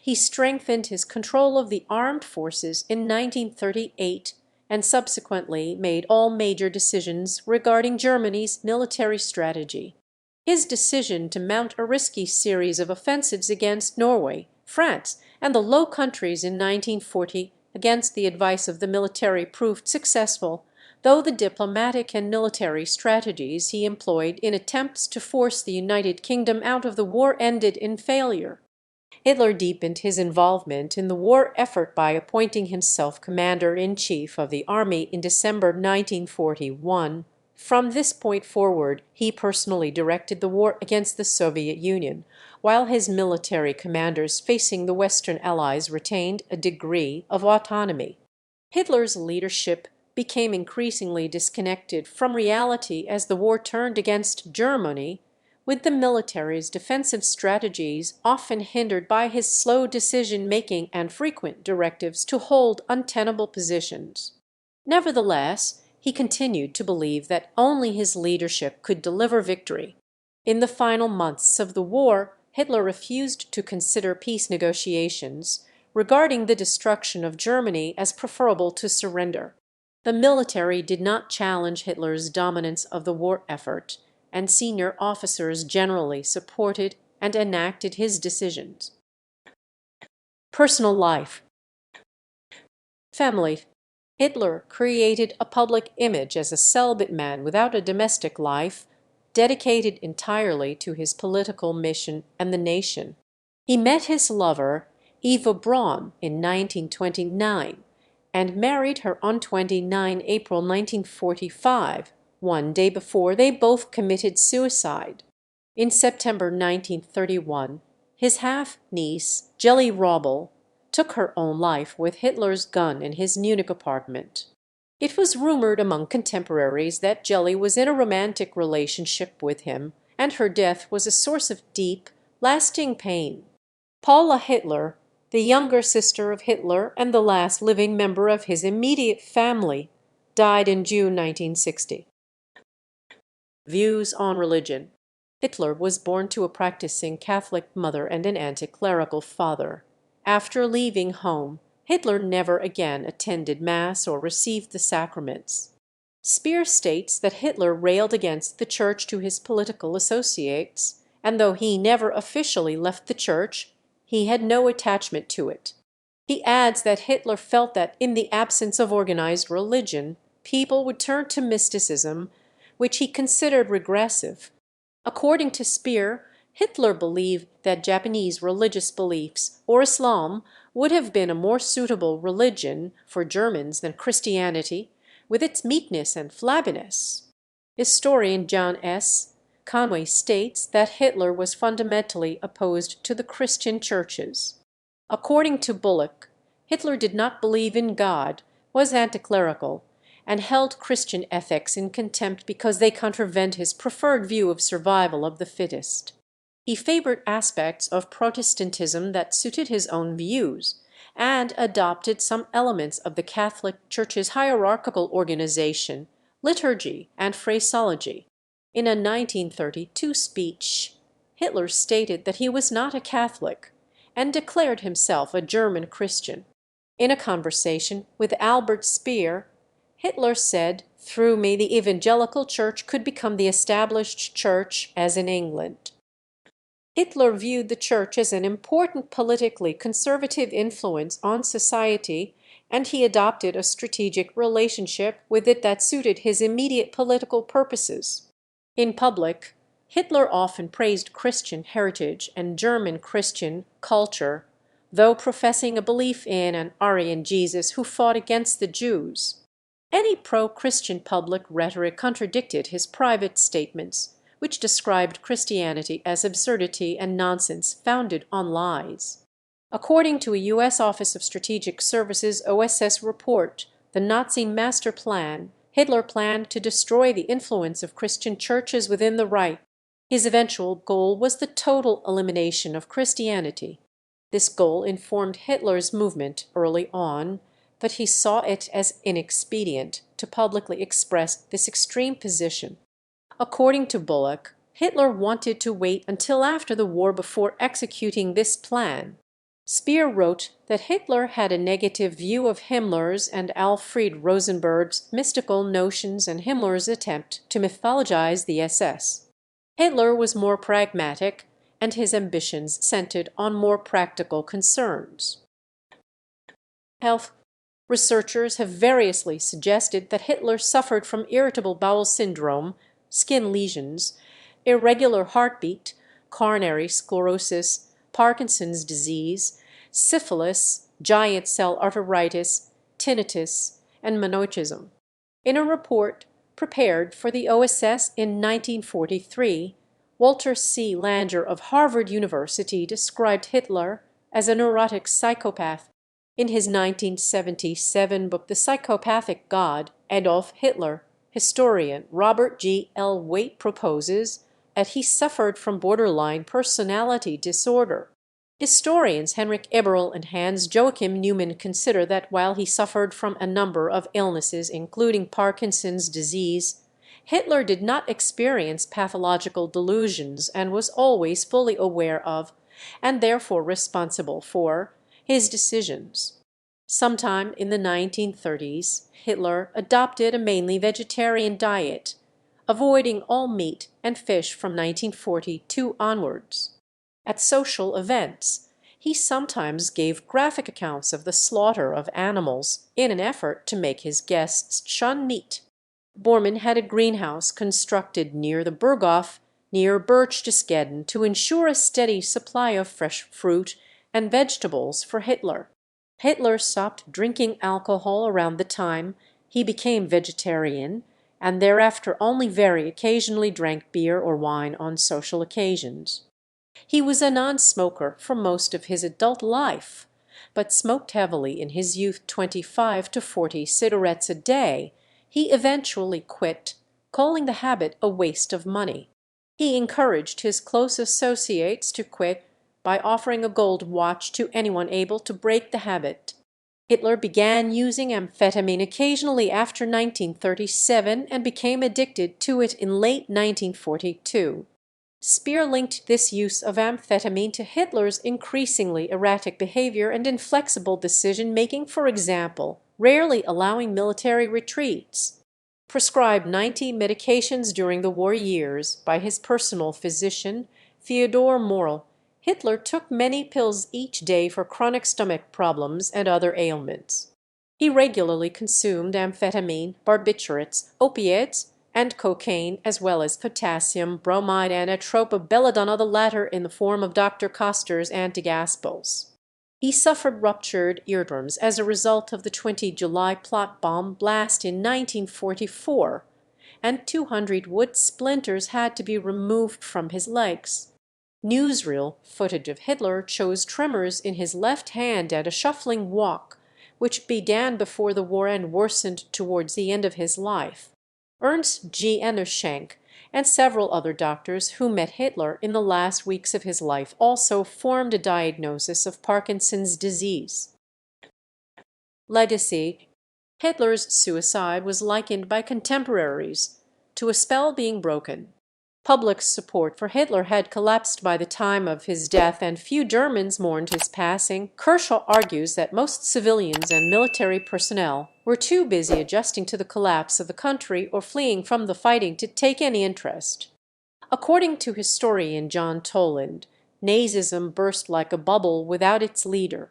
He strengthened his control of the armed forces in 1938 and subsequently made all major decisions regarding Germany's military strategy. His decision to mount a risky series of offensives against Norway, France, and the Low Countries in 1940 against the advice of the military proved successful, though the diplomatic and military strategies he employed in attempts to force the United Kingdom out of the war ended in failure. Hitler deepened his involvement in the war effort by appointing himself commander-in-chief of the army in December 1941. From this point forward, he personally directed the war against the Soviet Union, while his military commanders facing the Western Allies retained a degree of autonomy. Hitler's leadership became increasingly disconnected from reality as the war turned against Germany, with the military's defensive strategies often hindered by his slow decision-making and frequent directives to hold untenable positions. Nevertheless, he continued to believe that only his leadership could deliver victory. In the final months of the war, Hitler refused to consider peace negotiations, regarding the destruction of Germany as preferable to surrender. The military did not challenge Hitler's dominance of the war effort, and senior officers generally supported and enacted his decisions. Personal life. Family. Hitler created a public image as a celibate man without a domestic life, dedicated entirely to his political mission and the nation. He met his lover, Eva Braun, in 1929, and married her on 29 April 1945, one day before they both committed suicide. In September 1931, his half-niece, Jelly Robbel, took her own life with Hitler's gun in his Munich apartment. It was rumored among contemporaries that Jelly was in a romantic relationship with him, and her death was a source of deep, lasting pain. Paula Hitler, the younger sister of Hitler and the last living member of his immediate family, died in June 1960. Views on religion. Hitler was born to a practicing Catholic mother and an anti-clerical father. After leaving home, Hitler never again attended Mass or received the sacraments. Speer states that Hitler railed against the Church to his political associates, and though he never officially left the Church, he had no attachment to it. He adds that Hitler felt that in the absence of organized religion, people would turn to mysticism, which he considered regressive. According to Speer, Hitler believed that Japanese religious beliefs, or Islam, would have been a more suitable religion for Germans than Christianity, with its meekness and flabbiness. Historian John S. Conway states that Hitler was fundamentally opposed to the Christian churches. According to Bullock, Hitler did not believe in God, was anti-clerical, and held Christian ethics in contempt because they contravened his preferred view of survival of the fittest. He favored aspects of Protestantism that suited his own views, and adopted some elements of the Catholic Church's hierarchical organization, liturgy, and phraseology. In a 1932 speech, Hitler stated that he was not a Catholic, and declared himself a German Christian. In a conversation with Albert Speer, Hitler said, "Through me the evangelical church could become the established church as in England." Hitler viewed the church as an important politically conservative influence on society, and he adopted a strategic relationship with it that suited his immediate political purposes. In public, Hitler often praised Christian heritage and German Christian culture, though professing a belief in an Aryan Jesus who fought against the Jews. Any pro-Christian public rhetoric contradicted his private statements, which described Christianity as absurdity and nonsense founded on lies. According to a U.S. Office of Strategic Services OSS report, the Nazi master plan, Hitler planned to destroy the influence of Christian churches within the Reich. His eventual goal was the total elimination of Christianity. This goal informed Hitler's movement early on, but he saw it as inexpedient to publicly express this extreme position. According to Bullock, Hitler wanted to wait until after the war before executing this plan. Speer wrote that Hitler had a negative view of Himmler's and Alfred Rosenberg's mystical notions and Himmler's attempt to mythologize the SS. Hitler was more pragmatic, and his ambitions centered on more practical concerns. Health. Researchers have variously suggested that Hitler suffered from irritable bowel syndrome, skin lesions, irregular heartbeat, coronary sclerosis, Parkinson's disease, syphilis, giant cell arteritis, tinnitus, and monochism. In a report prepared for the OSS in 1943, Walter C. Langer of Harvard University described Hitler as a neurotic psychopath. In his 1977 book The Psychopathic God, Adolf Hitler, historian Robert G. L. Waite proposes that he suffered from borderline personality disorder. Historians Henrik Eberl and Hans Joachim Neumann consider that while he suffered from a number of illnesses, including Parkinson's disease, Hitler did not experience pathological delusions and was always fully aware of, and therefore responsible for, his decisions. Sometime in the 1930s, Hitler adopted a mainly vegetarian diet, avoiding all meat and fish from 1942 onwards. At social events, he sometimes gave graphic accounts of the slaughter of animals in an effort to make his guests shun meat. Bormann had a greenhouse constructed near the Berghof, near Berchtesgaden, to ensure a steady supply of fresh fruit and vegetables for Hitler. Hitler stopped drinking alcohol around the time he became vegetarian, and thereafter only very occasionally drank beer or wine on social occasions. He was a non-smoker for most of his adult life, but smoked heavily in his youth 25 to 40 cigarettes a day. He eventually quit, calling the habit a waste of money. He encouraged his close associates to quit by offering a gold watch to anyone able to break the habit. Hitler began using amphetamine occasionally after 1937 and became addicted to it in late 1942. Speer linked this use of amphetamine to Hitler's increasingly erratic behavior and inflexible decision-making, for example, rarely allowing military retreats. Prescribed 90 medications during the war years by his personal physician, Theodor Morell, Hitler took many pills each day for chronic stomach problems and other ailments. He regularly consumed amphetamine, barbiturates, opiates, and cocaine, as well as potassium, bromide, and atropa belladonna, the latter in the form of Dr. Koster's antigaspals. He suffered ruptured eardrums as a result of the 20 July plot bomb blast in 1944, and 200 wood splinters had to be removed from his legs. Newsreel footage of Hitler shows tremors in his left hand and a shuffling walk, which began before the war and worsened towards the end of his life. Ernst G. Enerschenk and several other doctors who met Hitler in the last weeks of his life also formed a diagnosis of Parkinson's disease. Legacy: Hitler's suicide was likened by contemporaries to a spell being broken. Public support for Hitler had collapsed by the time of his death, and few Germans mourned his passing. Kershaw argues that most civilians and military personnel were too busy adjusting to the collapse of the country or fleeing from the fighting to take any interest. According to historian John Toland, Nazism burst like a bubble without its leader.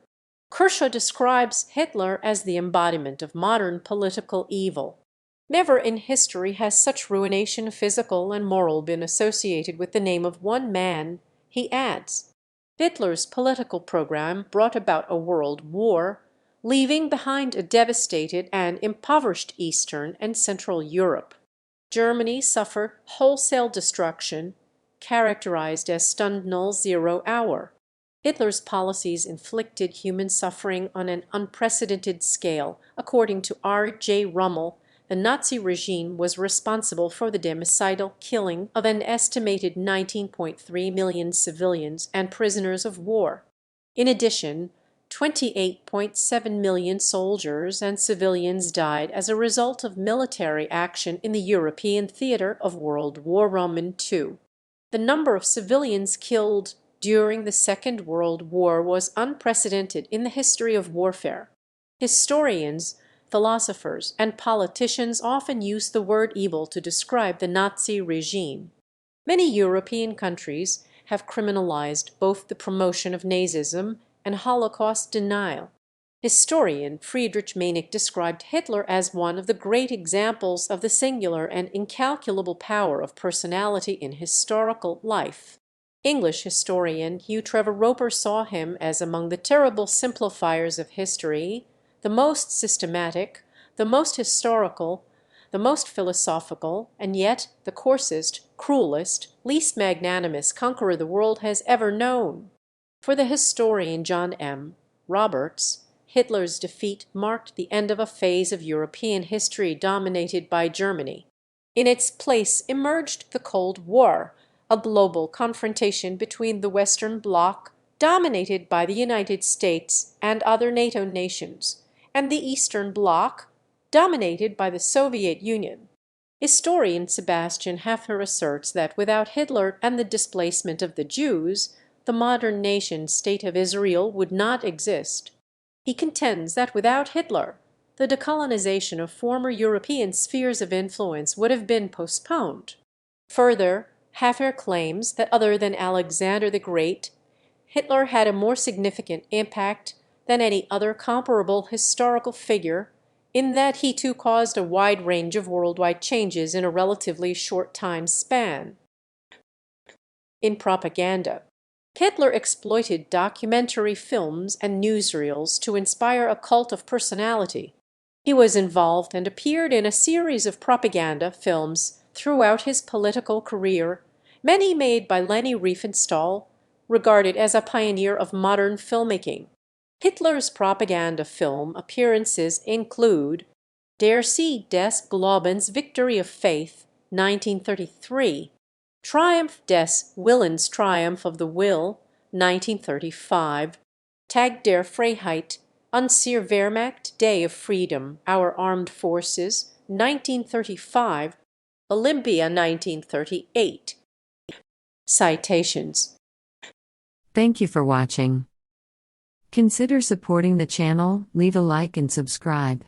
Kershaw describes Hitler as the embodiment of modern political evil. Never in history has such ruination, physical and moral, been associated with the name of one man, he adds. Hitler's political program brought about a world war, leaving behind a devastated and impoverished Eastern and Central Europe. Germany suffered wholesale destruction, characterized as stunned null zero hour. Hitler's policies inflicted human suffering on an unprecedented scale. According to R. J. Rummel, the Nazi regime was responsible for the genocidal killing of an estimated 19.3 million civilians and prisoners of war. In addition, 28.7 million soldiers and civilians died as a result of military action in the European theater of World War II. The number of civilians killed during the Second World War was unprecedented in the history of warfare. Historians, philosophers, and politicians often use the word evil to describe the Nazi regime. Many European countries have criminalized both the promotion of Nazism and Holocaust denial. Historian Friedrich Meinecke described Hitler as one of the great examples of the singular and incalculable power of personality in historical life. English historian Hugh Trevor Roper saw him as among the terrible simplifiers of history, the most systematic, the most historical, the most philosophical, and yet the coarsest, cruelest, least magnanimous conqueror the world has ever known. For the historian John M. Roberts, Hitler's defeat marked the end of a phase of European history dominated by Germany. In its place emerged the Cold War, a global confrontation between the Western Bloc, dominated by the United States and other NATO nations, and the Eastern Bloc, dominated by the Soviet Union. Historian Sebastian Hafer asserts that without Hitler and the displacement of the Jews, the modern nation-state of Israel would not exist. He contends that without Hitler, the decolonization of former European spheres of influence would have been postponed. Further, Hafer claims that other than Alexander the Great, Hitler had a more significant impact than any other comparable historical figure, in that he too caused a wide range of worldwide changes in a relatively short time span. In propaganda, Hitler exploited documentary films and newsreels to inspire a cult of personality. He was involved and appeared in a series of propaganda films throughout his political career, many made by Leni Riefenstahl, regarded as a pioneer of modern filmmaking. Hitler's propaganda film appearances include Der Sieg des Glaubens, Victory of Faith, 1933, Triumph des Willens, Triumph of the Will, 1935, Tag der Freiheit, Unser Wehrmacht, Day of Freedom, Our Armed Forces, 1935, Olympia, 1938. Citations. Thank you for watching. Consider supporting the channel, leave a like and subscribe.